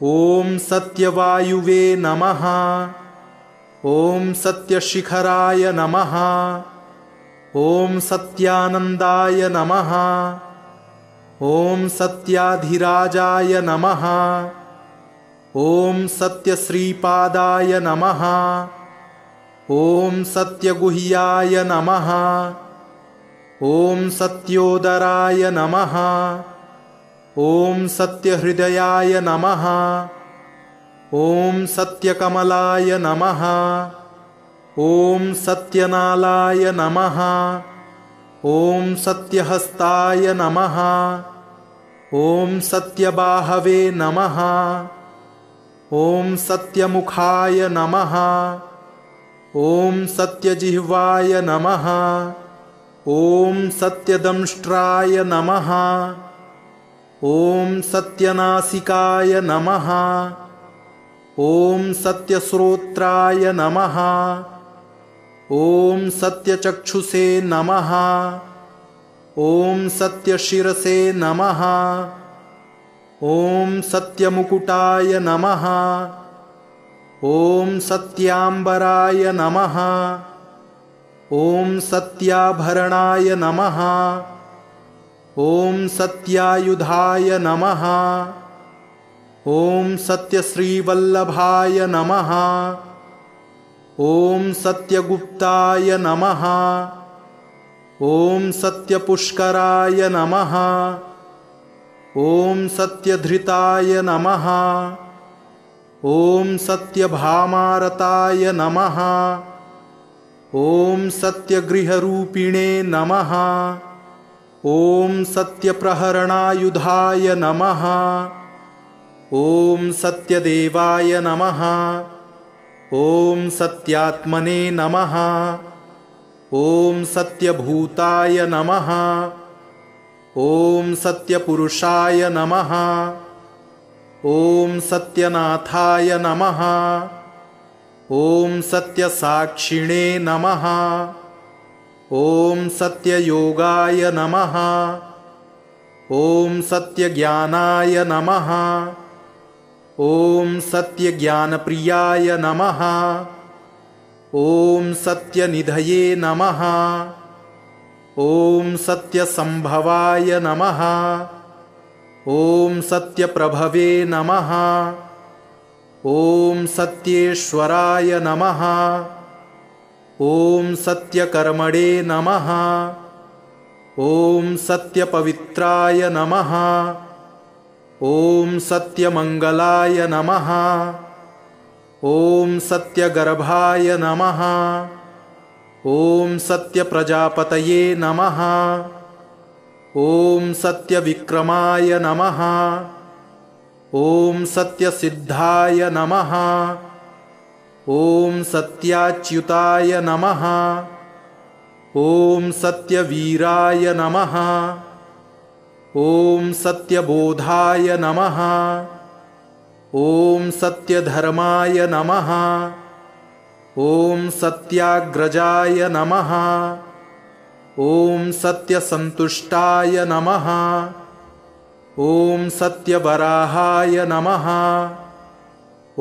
ॐ सत्यवायुवे नमः। ॐ सत्यशिखराय नमः। ॐ सत्यानन्दाय नमः। ॐ सत्याधिराजाय नमः। ॐ सत्यश्रीपादाय नमः। ॐ सत्यगुह्याय नमः। ॐ सत्योदराय नमः। ॐ सत्यहृदयाय नमः। ॐ सत्यकमलाय नमः। ॐ सत्यनालाय नमः। ॐ सत्यहस्ताय नमः। ॐ सत्यबाहवे नमः। ॐ सत्यमुखाय नमः। ॐ सत्यजिह्वाय नमः। ॐ सत्यदंष्ट्राय नमः। ॐ सत्यनासिकाय नमः। ॐ सत्यश्रोत्राय नमः। ॐ सत्यचक्षुषे नमः। ॐ सत्यशिरसे नमः। ॐ सत्यमुकुटाय नमः। ॐ सत्याम्बराय नमः। ॐ सत्याभरणाय नमः। ॐ सत्यायुधाय नमः। ॐ सत्यश्रीवल्लभाय नमः। ॐ सत्यगुप्ताय नमः। ॐ सत्यपुष्कराय नमः। ॐ सत्यधृताय नमः। ॐ सत्यभामारताय नमः। ॐ सत्यगृहरूपिणे नमः। ॐ सत्यप्रहरणायुधाय नमः। ॐ सत्यदेवाय नमः। ॐ सत्यात्मने नमः। ॐ सत्यभूताय नमः। ॐ सत्यपुरुषाय नमः। ॐ सत्यनाथाय नमः। ॐ सत्यसाक्षिणे नमः। ॐ सत्ययोगाय नमः। ॐ सत्यज्ञानाय नमः। ॐ सत्यज्ञानप्रियाय नमः। ॐ सत्यनिधये नमः। ॐ सत्यसंभवाय नमः। ॐ सत्यप्रभवे नमः। ॐ सत्येश्वराय नमः। ॐ सत्यकर्मणे नमः। ॐ सत्यपवित्राय नमः। ॐ सत्यमङ्गलाय नमः। ॐ सत्यगर्भाय नमः। ॐ सत्यप्रजापतये नमः। ॐ सत्यविक्रमाय नमः। ॐ सत्यसिद्धाय नमः। ॐ सत्याच्युताय नमः। ॐ सत्यवीराय नमः। ॐ सत्यबोधाय नमः। ॐ सत्यधर्माय नमः। ॐ सत्याग्रजाय नमः। ॐ सत्यसन्तुष्टाय नमः। ॐ सत्यवराहाय नमः।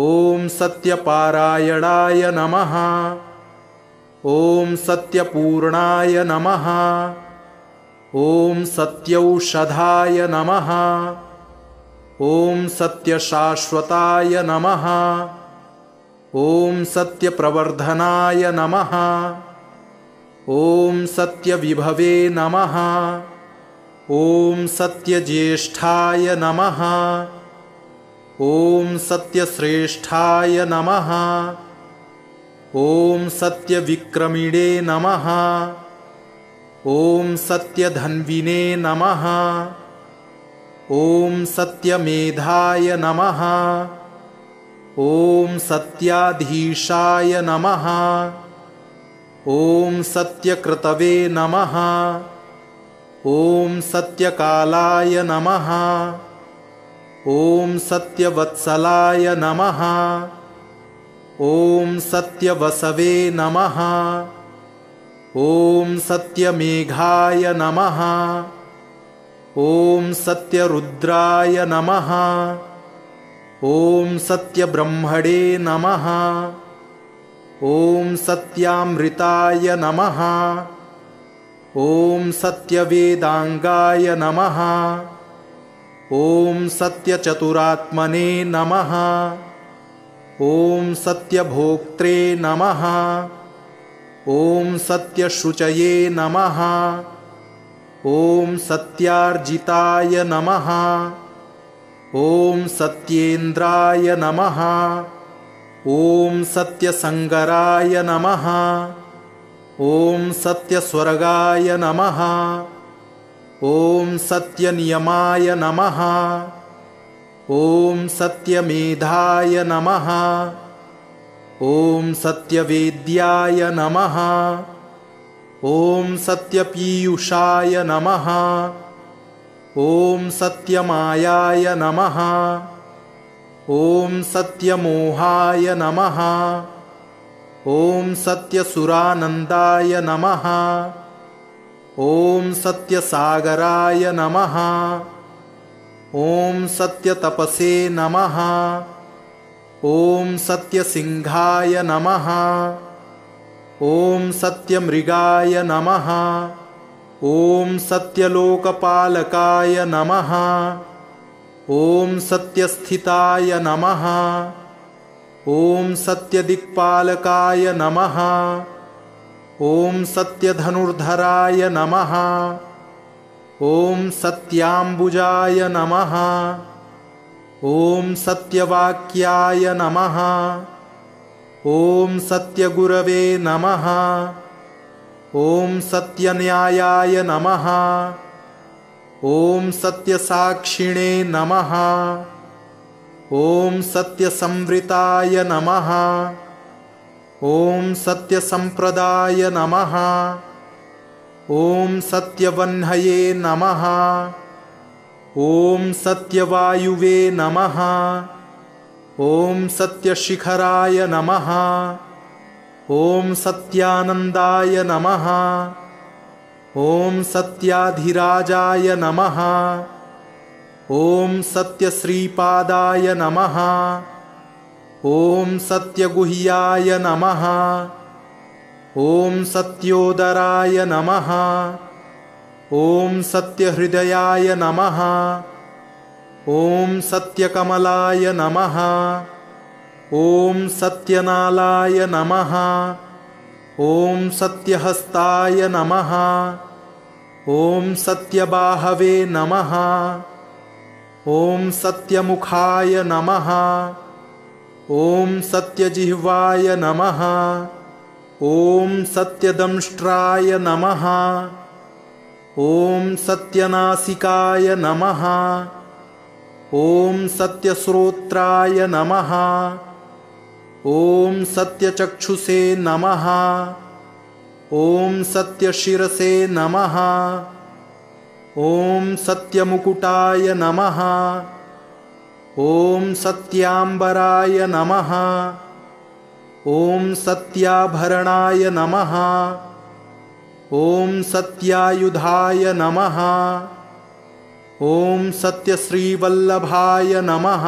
ॐ सत्यपारायणाय नमः। ॐ सत्यपूर्णाय नमः। ॐ सत्यौषधाय नमः। ॐ सत्यशाश्वताय नमः। ॐ सत्यप्रवर्धनाय नमः। ॐ सत्यविभवे नमः। ॐ सत्यज्येष्ठाय नमः। ॐ सत्यश्रेष्ठाय नमः। ॐ सत्यविक्रमिणे नमः। ॐ सत्यधन्विने नमः। ॐ सत्यमेधाय नमः। ॐ सत्याधीशाय नमः। ॐ सत्यकृतवे नमः। ॐ सत्यकालाय नमः। ॐ सत्यवत्सलाय नमः। ॐ सत्यवसवे नमः। ॐ सत्यमेघाय नमः। ॐ सत्यरुद्राय नमः। ॐ सत्यब्रह्मणे नमः। ॐ सत्यामृताय नमः। ॐ सत्यवेदांगाय नमः। ॐ सत्यचतुरात्मने नमः। ॐ सत्यभोक्त्रे नमः। ॐ सत्यशुचये नमः। ॐ सत्यार्जिताय नमः। ॐ सत्येन्द्राय नमः। ॐ सत्यसंगराय नमः। ॐ सत्यस्वर्गाय नमः। ॐ सत्यनियमाय नमः। ॐ सत्यमेधाय नमः। ॐ सत्यवेद्याय नमः। ॐ सत्यपीयूषाय नमः। ॐ सत्यमायाय नमः। ॐ सत्यमोहाय नमः। ॐ सत्यसुरानन्दाय नमः। ॐ सत्यसागराय नमः। ॐ सत्यतपसे नमः। ॐ सत्यसिंहाय नमः। ॐ सत्यमृगाय नमः। ॐ सत्यलोकपालकाय नमः। ॐ सत्यस्थिताय नमः। ॐ सत्यदिक्पालकाय नमः। ॐ सत्यधनुर्धराय नमः। ॐ सत्याम्बुजाय नमः। ॐ सत्यवाक्याय नमः। ॐ सत्यगुरवे नमः। ॐ सत्यन्यायाय नमः। ॐ सत्यसाक्षिणे नमः। ॐ सत्यसंवृताय नमः। ॐ सत्यसंप्रदाय नमः। ॐ सत्यवह्नये नमः। ॐ सत्यवायुवे नमः। ॐ सत्यशिखराय नमः। ॐ सत्यानन्दाय नमः। ॐ सत्याधिराजाय नमः। ॐ सत्यश्रीपादाय नमः। ॐ सत्यगुह्याय नमः। ॐ सत्योदराय नमः। ॐ सत्यहृदयाय नमः। ॐ सत्यकमलाय नमः। ॐ सत्यनालाय नमः। ॐ सत्यहस्ताय नमः। ॐ सत्यबाहवे नमः। ॐ सत्यमुखाय नमः। ॐ सत्यजिह्वाय नमः। ॐ सत्यदंष्ट्राय नमः। ॐ सत्यनासिकाय नमः। ॐ सत्यश्रोत्राय नमः। ॐ सत्यचक्षुषे नमः। ॐ सत्यशिरसे नमः। ॐ सत्यमुकुटाय नमः। ॐ सत्याम्बराय नमः। ॐ सत्याभरणाय नमः। ॐ सत्यायुधाय नमः। ॐ सत्यश्रीवल्लभाय नमः।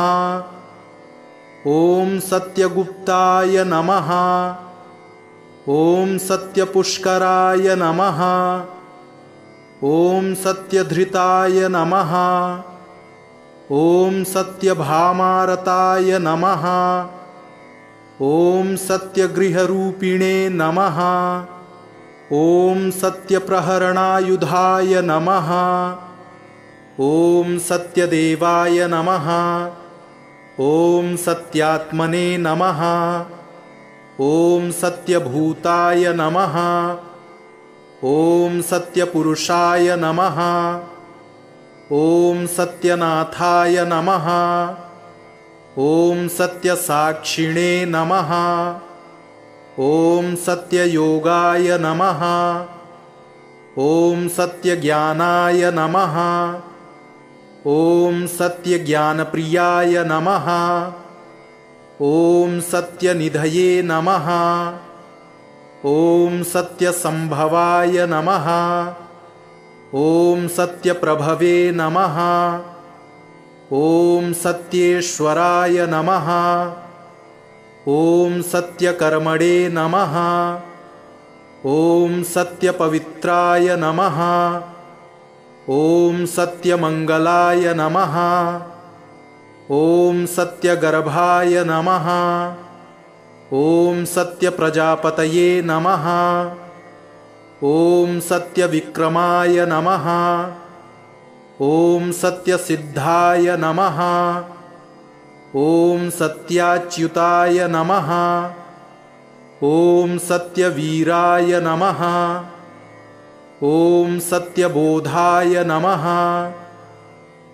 ॐ सत्यगुप्ताय नमः। ॐ सत्यपुष्कराय नमः। ॐ सत्यधृताय नमः। ॐ सत्यभामारताय नमः। ॐ सत्यगृहरूपिणे नमः। ॐ सत्यप्रहरणायुधाय नमः। ॐ सत्यदेवाय नमः। ॐ सत्यात्मने नमः। ॐ सत्यभूताय नमः। ॐ सत्यपुरुषाय नमः। ॐ सत्यनाथाय नमः। ॐ सत्यसाक्षिणे नमः। ॐ सत्ययोगाय नमः। ॐ सत्यज्ञानाय नमः। ॐ सत्यज्ञानप्रियाय नमः। ॐ सत्यनिधये नमः। ॐ सत्यसंभवाय नमः। ॐ सत्यप्रभवे नमः। ॐ सत्येश्वराय नमः। ॐ सत्यकर्मणे नमः। ॐ सत्यपवित्राय नमः। ॐ सत्यमङ्गलाय नमः। ॐ सत्यगर्भाय नमः। ॐ सत्यप्रजापतये नमः। ॐ सत्यविक्रमाय नमः। ॐ सत्यसिद्धाय नमः। ॐ सत्याच्युताय नमः। ॐ सत्यवीराय नमः। ॐ सत्यबोधाय नमः।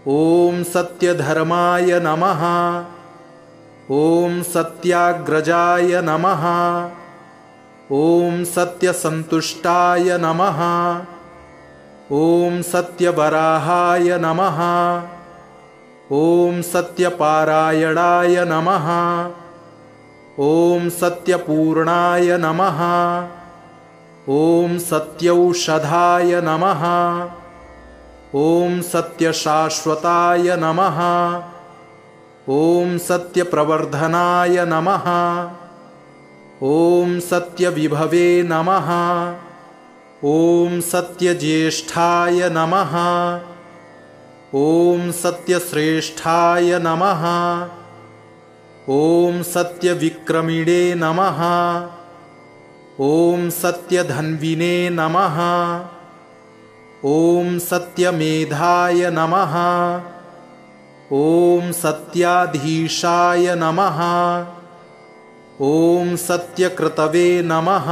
ॐ सत्यधर्माय नमः। ॐ सत्याग्रजाय नमः। ॐ सत्यसन्तुष्टाय नमः। ॐ सत्यवराहाय नमः। ॐ सत्यपारायणाय नमः। ॐ सत्यपूर्णाय नमः। ॐ सत्यौषधाय नमः। ॐ सत्यशाश्वताय नमः। ॐ सत्यप्रवर्धनाय नमः। ॐ सत्यविभवे नमः। ॐ सत्यज्येष्ठाय नमः। ॐ सत्यश्रेष्ठाय नमः। ॐ सत्यविक्रमिणे नमः। ॐ सत्यधन्विने नमः। ॐ सत्यमेधाय नमः। ॐ सत्याधीशाय नमः। ॐ सत्यकृतवे नमः।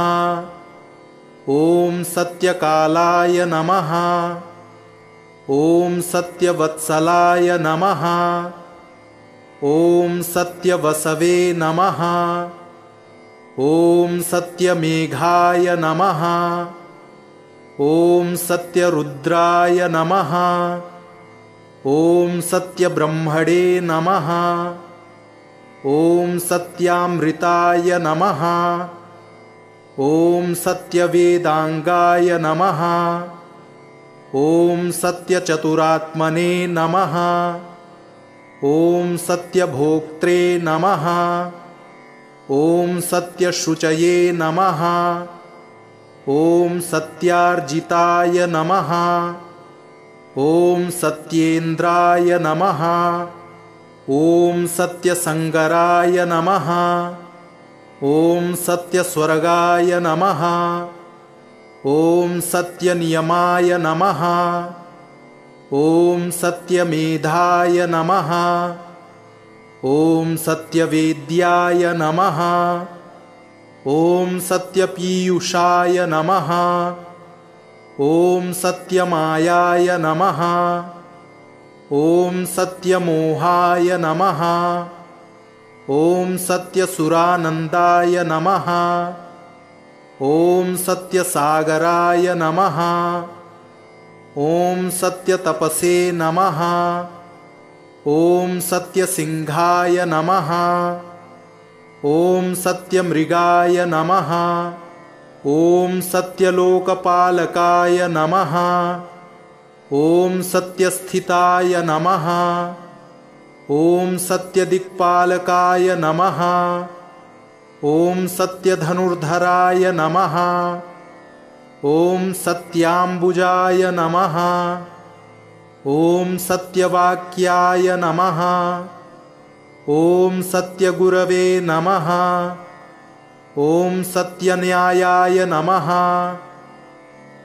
ॐ सत्यकालाय नमः। ॐ सत्यवत्सलाय नमः। ॐ सत्यवसवे नमः। ॐ सत्यमेघाय नमः। ॐ सत्यरुद्राय नमः। ॐ सत्यब्रह्मणे नमः। ॐ सत्यामृताय नमः। ॐ सत्यवेदांगाय नमः। ॐ सत्यचतुरात्मने नमः। ॐ सत्यभोक्त्रे नमः। ॐ सत्यशुचये नमः। ॐ सत्यार्जिताय नमः। ॐ सत्येन्द्राय नमः। ॐ सत्यसंगराय नमः। ॐ सत्यस्वर्गाय नमः। ॐ सत्यनियमाय नमः। ॐ सत्यमेधाय नमः। ॐ सत्यवेद्याय नमः। ॐ सत्यपीयूषाय नमः। ॐ सत्यमायाय नमः। ॐ सत्यमोहाय नमः। ॐ सत्यसुरानन्दाय नमः। ॐ सत्यसागराय नमः। ॐ सत्यतपसे नमः। ॐ सत्यसिंहाय नमः। ॐ सत्यमृगाय नमः। ॐ सत्यलोकपालकाय नमः। ॐ सत्यस्थिताय नमः। ॐ सत्यदिक्पालकाय नमः। ॐ सत्यधनुर्धराय नमः। ॐ सत्याम्बुजाय नमः। ॐ सत्यवाक्याय नमः। ॐ सत्यगुरवे नमः। ॐ सत्यन्यायाय नमः।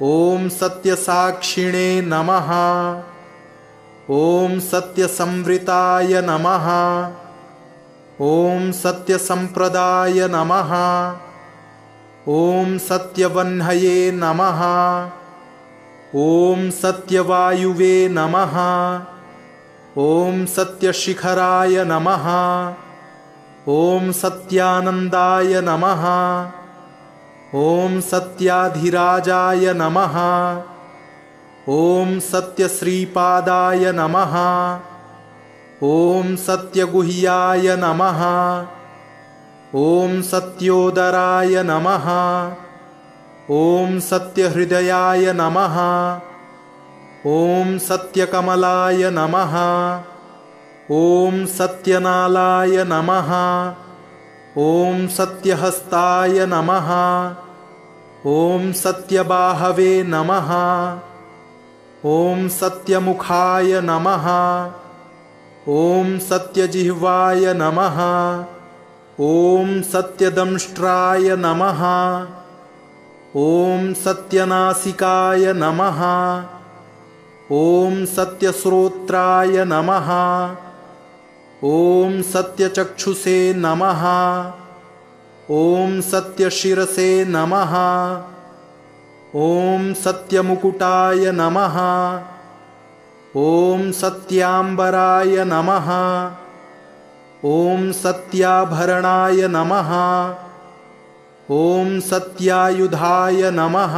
ॐ सत्यसाक्षिणे नमः। ॐ सत्यसंवृताय नमः। ॐ सत्यसंप्रदाय नमः। ॐ सत्यवह्नये नमः। ॐ सत्यवायुवे नमः। ॐ सत्यशिखराय नमः। ॐ सत्यानन्दाय नमः। ॐ सत्याधिराजाय नमः। ॐ सत्यश्रीपादाय नमः। ॐ सत्यगुह्याय नमः। ॐ सत्योदराय नमः। ॐ सत्यहृदयाय नमः। ॐ सत्यकमलाय नमः। ॐ सत्यनालाय नमः। ॐ सत्यहस्ताय नमः। ॐ सत्यबाहवे नमः। ॐ सत्यमुखाय नमः। ॐ सत्यजिह्वाय नमः। ॐ सत्यदंष्ट्राय नमः। ॐ सत्यनासिकाय नमः। ॐ सत्यश्रोत्राय नमः। ॐ सत्यचक्षुषे नमः। ॐ सत्यशिरसे नमः। ॐ सत्यमुकुटाय नमः। ॐ सत्याम्बराय नमः। ॐ सत्याभरणाय नमः। ॐ सत्यायुधाय नमः।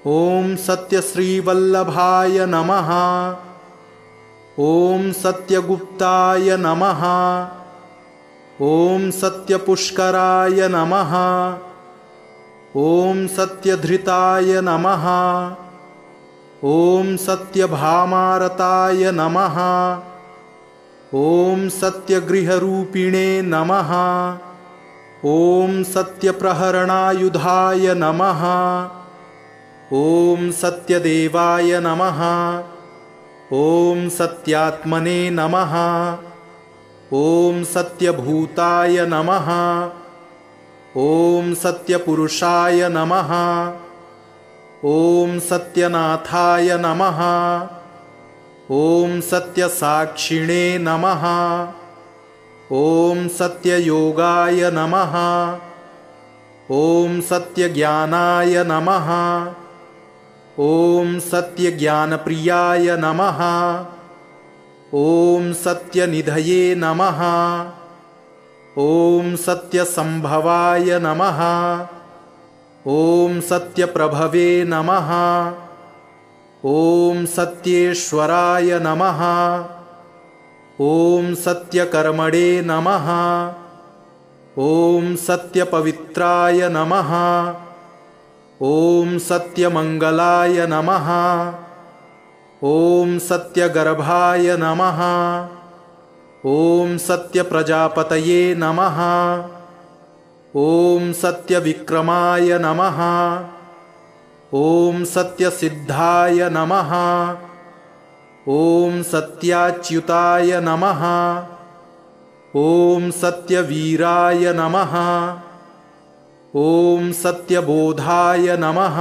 ॐ सत्यश्रीवल्लभाय नमः। ॐ सत्यगुप्ताय नमः। ॐ सत्यपुष्कराय नमः। ॐ सत्यधृताय नमः। ॐ सत्यभामारताय नमः। ॐ सत्यगृहरूपिणे नमः। ॐ सत्यप्रहरणायुधाय नमः। ॐ सत्यदेवाय नमः। ॐ सत्यात्मने नमः। ॐ सत्यभूताय नमः। ॐ सत्यपुरुषाय नमः। ॐ सत्यनाथाय नमः। ॐ सत्यसाक्षिणे नमः। ॐ सत्ययोगाय नमः। ॐ सत्यज्ञानाय नमः। ॐ सत्यज्ञानप्रियाय नमः। ॐ सत्यनिधये नमः। ॐ सत्यसंभवाय नमः। ॐ सत्यप्रभवे नमः। ॐ सत्येश्वराय नमः। ॐ सत्यकर्मणे नमः। ॐ सत्यपवित्राय नमः। ॐ सत्यमङ्गलाय नमः। ॐ सत्यगर्भाय नमः। ॐ सत्यप्रजापतये नमः। ॐ सत्यविक्रमाय नमः। ॐ सत्यसिद्धाय नमः। ॐ सत्याच्युताय नमः। ॐ सत्यवीराय नमः। ॐ सत्यबोधाय नमः।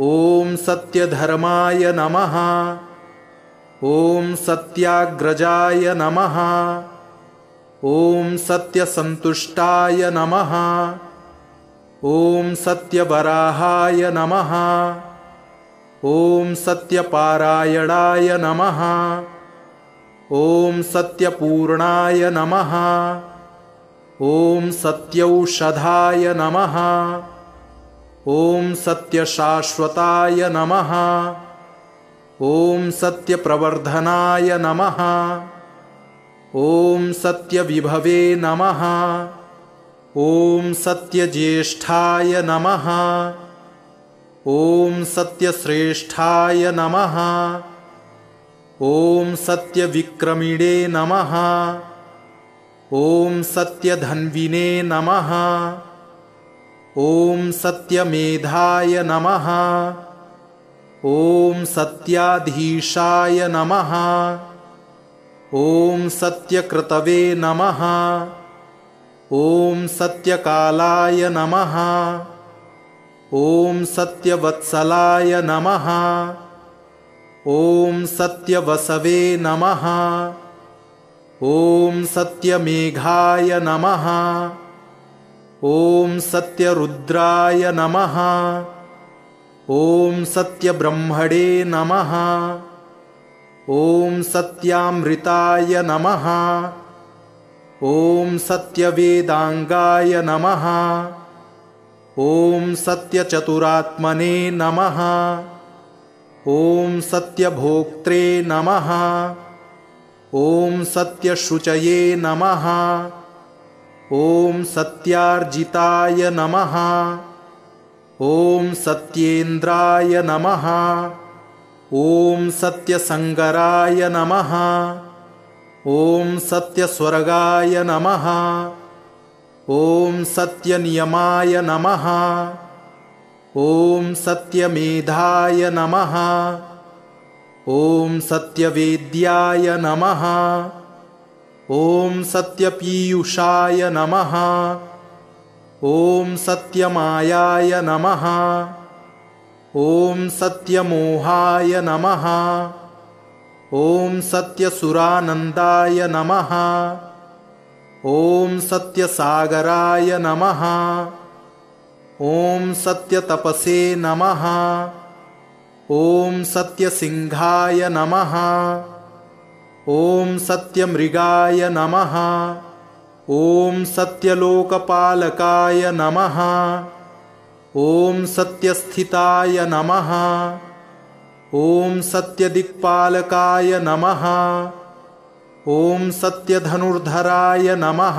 ॐ सत्यधर्माय नमः। ॐ सत्याग्रजाय नमः। ॐ सत्यसन्तुष्टाय नमः। ॐ सत्यवराहाय नमः। ॐ सत्यपारायणाय नमः। ॐ सत्यपूर्णाय नमः। ॐ सत्यौषधाय नमः। ॐ सत्यशाश्वताय नमः। ॐ सत्यप्रवर्धनाय नमः। ॐ सत्यविभवे नमः। ॐ सत्यज्येष्ठाय नमः। ॐ सत्यश्रेष्ठाय नमः। ॐ सत्यविक्रमिणे नमः। ॐ सत्यधन्विने नमः। ॐ सत्यमेधाय नमः। ॐ सत्याधीशाय नमः। ॐ सत्यकृतवे नमः। ॐ सत्यकालाय नमः। ॐ सत्यवत्सलाय नमः। ॐ सत्यवसवे नमः। ॐ सत्यमेघाय नमः। ॐ सत्यरुद्राय नमः। ॐ सत्यब्रह्मणे नमः। ॐ सत्यामृताय नमः। ॐ सत्यवेदांगाय नमः। ॐ सत्यचतुरात्मने नमः। ॐ सत्यभोक्त्रे नमः। ॐ सत्यशुचये नमः। ॐ सत्यार्जिताय नमः। ॐ सत्येन्द्राय नमः। ॐ सत्यसंगराय नमः। ॐ सत्यस्वर्गाय नमः। ॐ सत्यनियमाय नमः। ॐ सत्यमेधाय नमः। ॐ सत्यवेद्याय नमः। ॐ सत्यपीयूषाय नमः। ॐ सत्यमायाय नमः। ॐ सत्यमोहाय नमः। ॐ सत्यसुरानन्दाय नमः। ॐ सत्यसागराय नमः। ॐ सत्यतपसे नमः। ॐ सत्यसिंहाय नमः। ॐ सत्यमृगाय नमः। ॐ सत्यलोकपालकाय नमः। ॐ सत्यस्थिताय नमः। ॐ सत्यदिक्पालकाय नमः। ॐ सत्यधनुर्धराय नमः।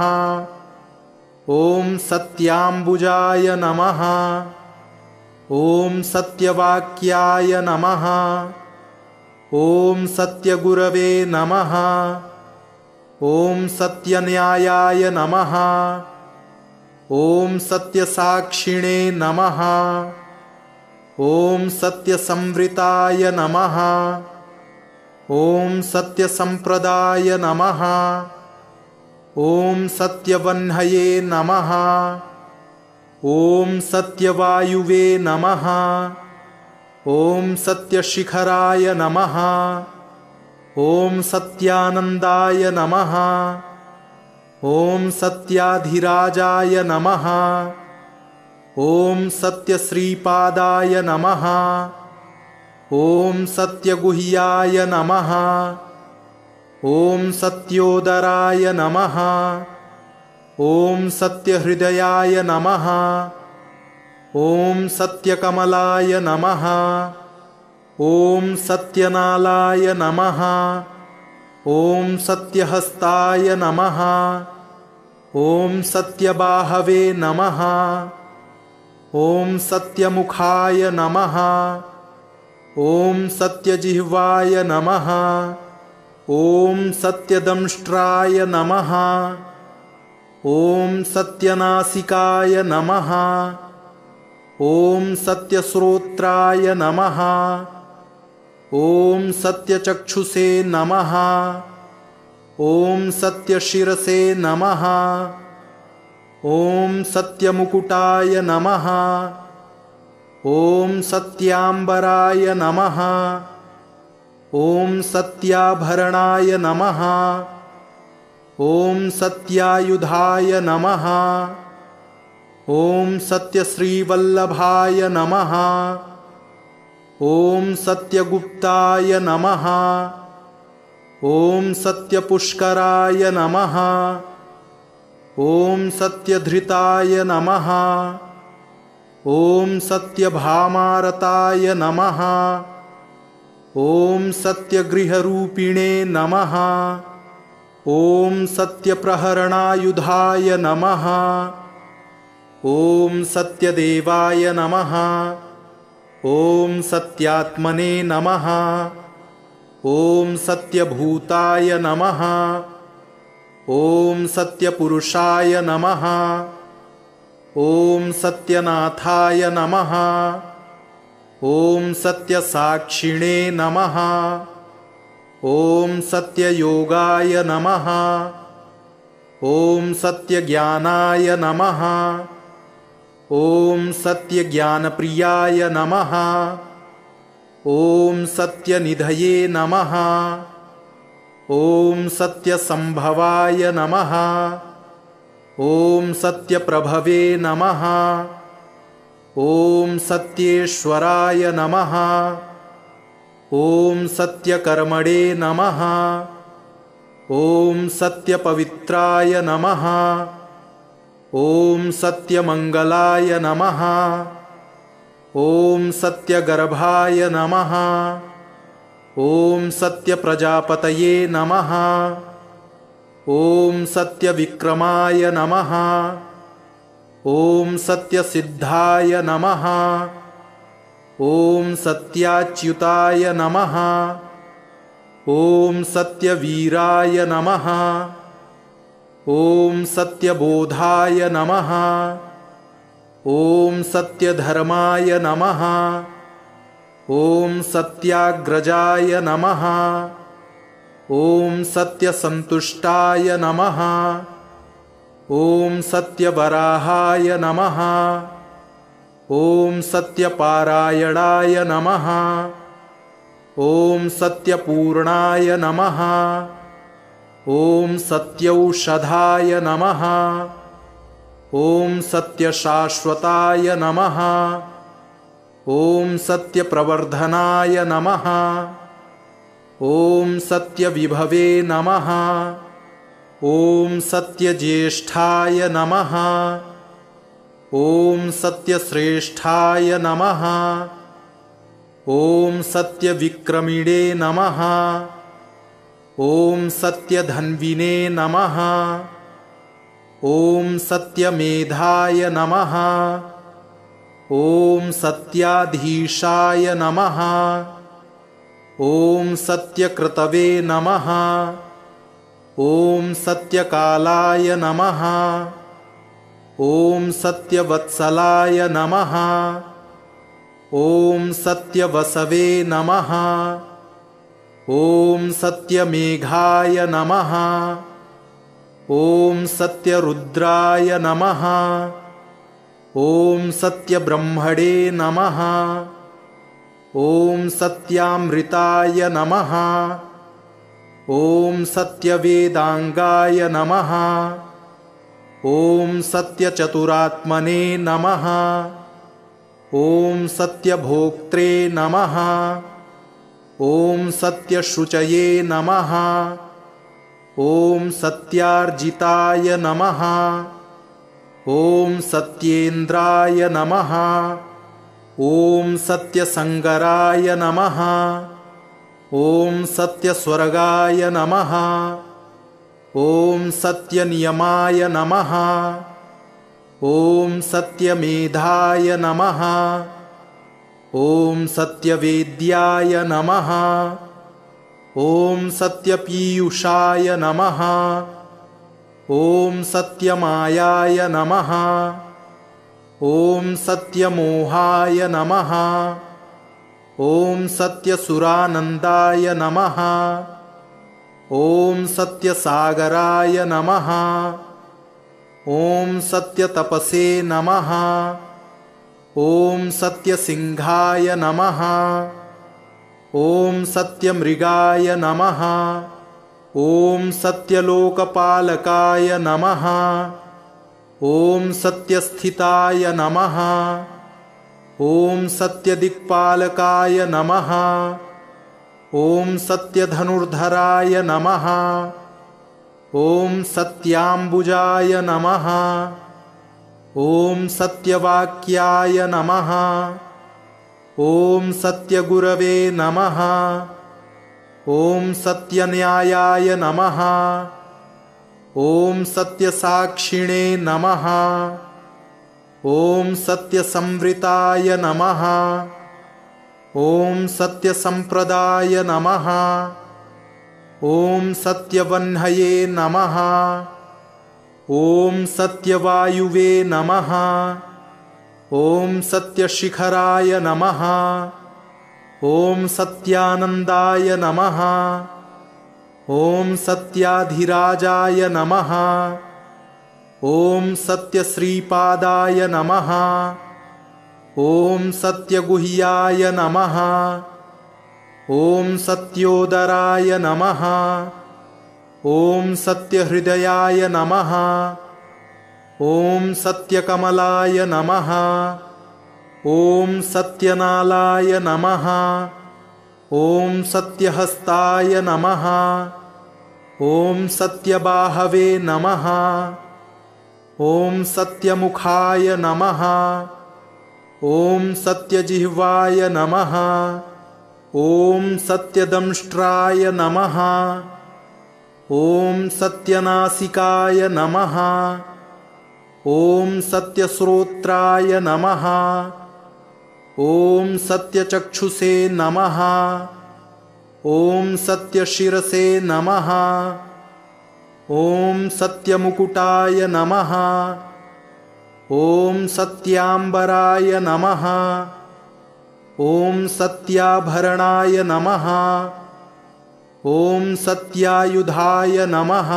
ॐ सत्याम्बुजाय नमः। ॐ सत्यवाक्याय नमः। ॐ सत्यगुरवे नमः। ॐ सत्यन्यायाय नमः। ॐ सत्यसाक्षिणे नमः। ॐ सत्यसंवृताय नमः। ॐ सत्यसंप्रदाय नमः। ॐ सत्यवह्नये नमः। ॐ सत्यवायुवे नमः। ॐ सत्यशिखराय नमः। ॐ सत्यानन्दाय नमः। ॐ सत्याधिराजाय नमः। ॐ सत्यश्रीपादाय नमः। ॐ सत्यगुह्याय नमः। ॐ सत्योदराय नमः। ॐ सत्यहृदयाय नमः। ॐ सत्यकमलाय नमः। ॐ सत्यनालाय नमः। ॐ सत्यहस्ताय नमः। ॐ सत्यबाहवे नमः। ॐ सत्यमुखाय नमः। ॐ सत्यजिह्वाय नमः। ॐ सत्यदंष्ट्राय नमः। ॐ सत्यनासिकाय नमः। ॐ सत्यश्रोत्राय नमः। ॐ सत्यचक्षुषे नमः। ॐ सत्यशिरसे नमः। ॐ सत्यमुकुटाय नमः। ॐ सत्याम्बराय नमः। ॐ सत्याभरणाय नमः। ॐ सत्यायुधाय नमः। ॐ सत्यश्रीवल्लभाय नमः। ॐ सत्यगुप्ताय नमः। ॐ सत्यपुष्कराय नमः। ॐ सत्यधृताय नमः। ॐ सत्यभामारताय नमः। ॐ सत्यगृहरूपिणे नमः। ॐ सत्यप्रहरणायुधाय नमः। ॐ सत्यदेवाय नमः। ॐ सत्यात्मने नमः। ॐ सत्यभूताय नमः। ॐ सत्यपुरुषाय नमः। ॐ सत्यनाथाय नमः। ॐ सत्यसाक्षिणे नमः। ॐ सत्ययोगाय नमः। ॐ सत्यज्ञानाय नमः। ॐ सत्यज्ञानप्रियाय नमः। ॐ सत्यनिधये नमः। ॐ सत्यसंभवाय नमः। ॐ सत्यप्रभवे नमः। ॐ सत्येश्वराय नमः। ॐ सत्यकर्मणे नमः। ॐ सत्यपवित्राय नमः। ॐ सत्यमङ्गलाय नमः। ॐ सत्यगर्भाय नमः। ॐ सत्यप्रजापतये नमः। ॐ सत्यविक्रमाय नमः। ॐ सत्यसिद्धाय नमः। ॐ सत्याच्युताय नमः। ॐ सत्यवीराय नमः। ॐ सत्यबोधाय नमः। ॐ सत्यधर्माय नमः। ॐ सत्याग्रजाय नमः। ॐ सत्यसन्तुष्टाय नमः। ॐ सत्यवराहाय नमः। ॐ सत्यपारायणाय नमः। ॐ सत्यपूर्णाय नमः। ॐ सत्यौषधाय नमः। ॐ सत्यशाश्वताय नमः। ॐ सत्यप्रवर्धनाय नमः। ॐ सत्यविभवे नमः। ॐ सत्यज्येष्ठाय नमः। ॐ सत्यश्रेष्ठाय नमः। ॐ सत्यविक्रमिणे नमः। ॐ सत्यधन्विने नमः। ॐ सत्यमेधाय नमः। ॐ सत्याधीशाय नमः। ॐ सत्यकृतवे नमः। ॐ सत्यकालाय नमः। ॐ सत्यवत्सलाय नमः। ॐ सत्यवसवे नमः। ॐ सत्यमेघाय नमः। ॐ सत्यरुद्राय नमः। ॐ सत्यब्रह्मणे नमः। ॐ सत्यामृताय नमः। ॐ सत्यवेदांगाय नमः। ॐ सत्यचतुरात्मने नमः। ॐ सत्यभोक्त्रे नमः। ॐ सत्यशुचये नमः। ॐ सत्यार्जिताय नमः। ॐ सत्येन्द्राय नमः। ॐ सत्यसंगराय नमः। ॐ सत्यस्वर्गाय नमः। ॐ सत्यनियमाय नमः। ॐ सत्यमेधाय नमः। ॐ सत्यवेद्याय नमः। ॐ सत्यपीयूषाय नमः। ॐ सत्यमायाय नमः। ॐ सत्यमोहाय नमः। ॐ सत्यसुरानन्दाय नमः। ॐ सत्यसागराय नमः। ॐ सत्यतपसे नमः। ॐ सत्यसिंहाय नमः। ॐ सत्यमृगाय नमः। ॐ सत्यलोकपालकाय नमः। ॐ सत्यस्थिताय नमः। ॐ सत्यदिक्पालकाय नमः। ॐ सत्यधनुर्धराय नमः। ॐ सत्याम्बुजाय नमः। ॐ सत्यवाक्याय नमः। ॐ सत्यगुरवे नमः। ॐ सत्यन्यायाय नमः। ॐ सत्यसाक्षिणे नमः। ॐ सत्यसंवृताय नमः। ॐ सत्यसंप्रदाय नमः। ॐ सत्यवह्नये नमः। ॐ सत्यवायुवे नमः। ॐ सत्यशिखराय नमः। ॐ सत्यानन्दाय नमः। ॐ सत्याधिराजाय नमः। ॐ सत्यश्रीपादाय नमः। ॐ सत्यगुह्याय नमः। ॐ सत्योदराय नमः। ॐ सत्यहृदयाय नमः। ॐ सत्यकमलाय नमः। ॐ सत्यनालाय नमः। ॐ सत्यहस्ताय नमः। ॐ सत्यबाहवे नमः। ॐ सत्यमुखाय नमः। ॐ सत्यजिह्वाय नमः। ॐ सत्यदंष्ट्राय नमः। ॐ सत्यनासिकाय नमः। ॐ सत्यश्रोत्राय नमः। ॐ सत्यचक्षुषे नमः। ॐ सत्यशिरसे नमः। ॐ सत्यमुकुटाय नमः। ॐ सत्याम्बराय नमः। ॐ सत्याभरणाय नमः। ॐ सत्यायुधाय नमः।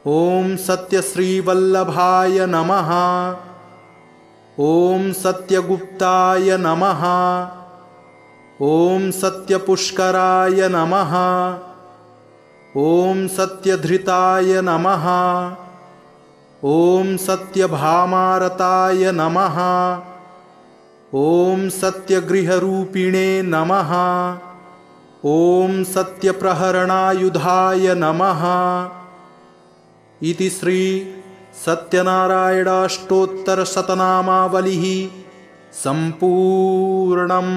ॐ सत्यश्रीवल्लभाय नमः। ॐ सत्यगुप्ताय नमः। ॐ सत्यपुष्कराय नमः। ॐ सत्यधृताय नमः। ॐ सत्यभामारताय नमः। ॐ सत्यगृहरूपिणे नमः। ॐ सत्यप्रहरणायुधाय नमः। इति श्री सत्यनारायणाष्टोत्तरशतनामावलिः सम्पूर्णम्।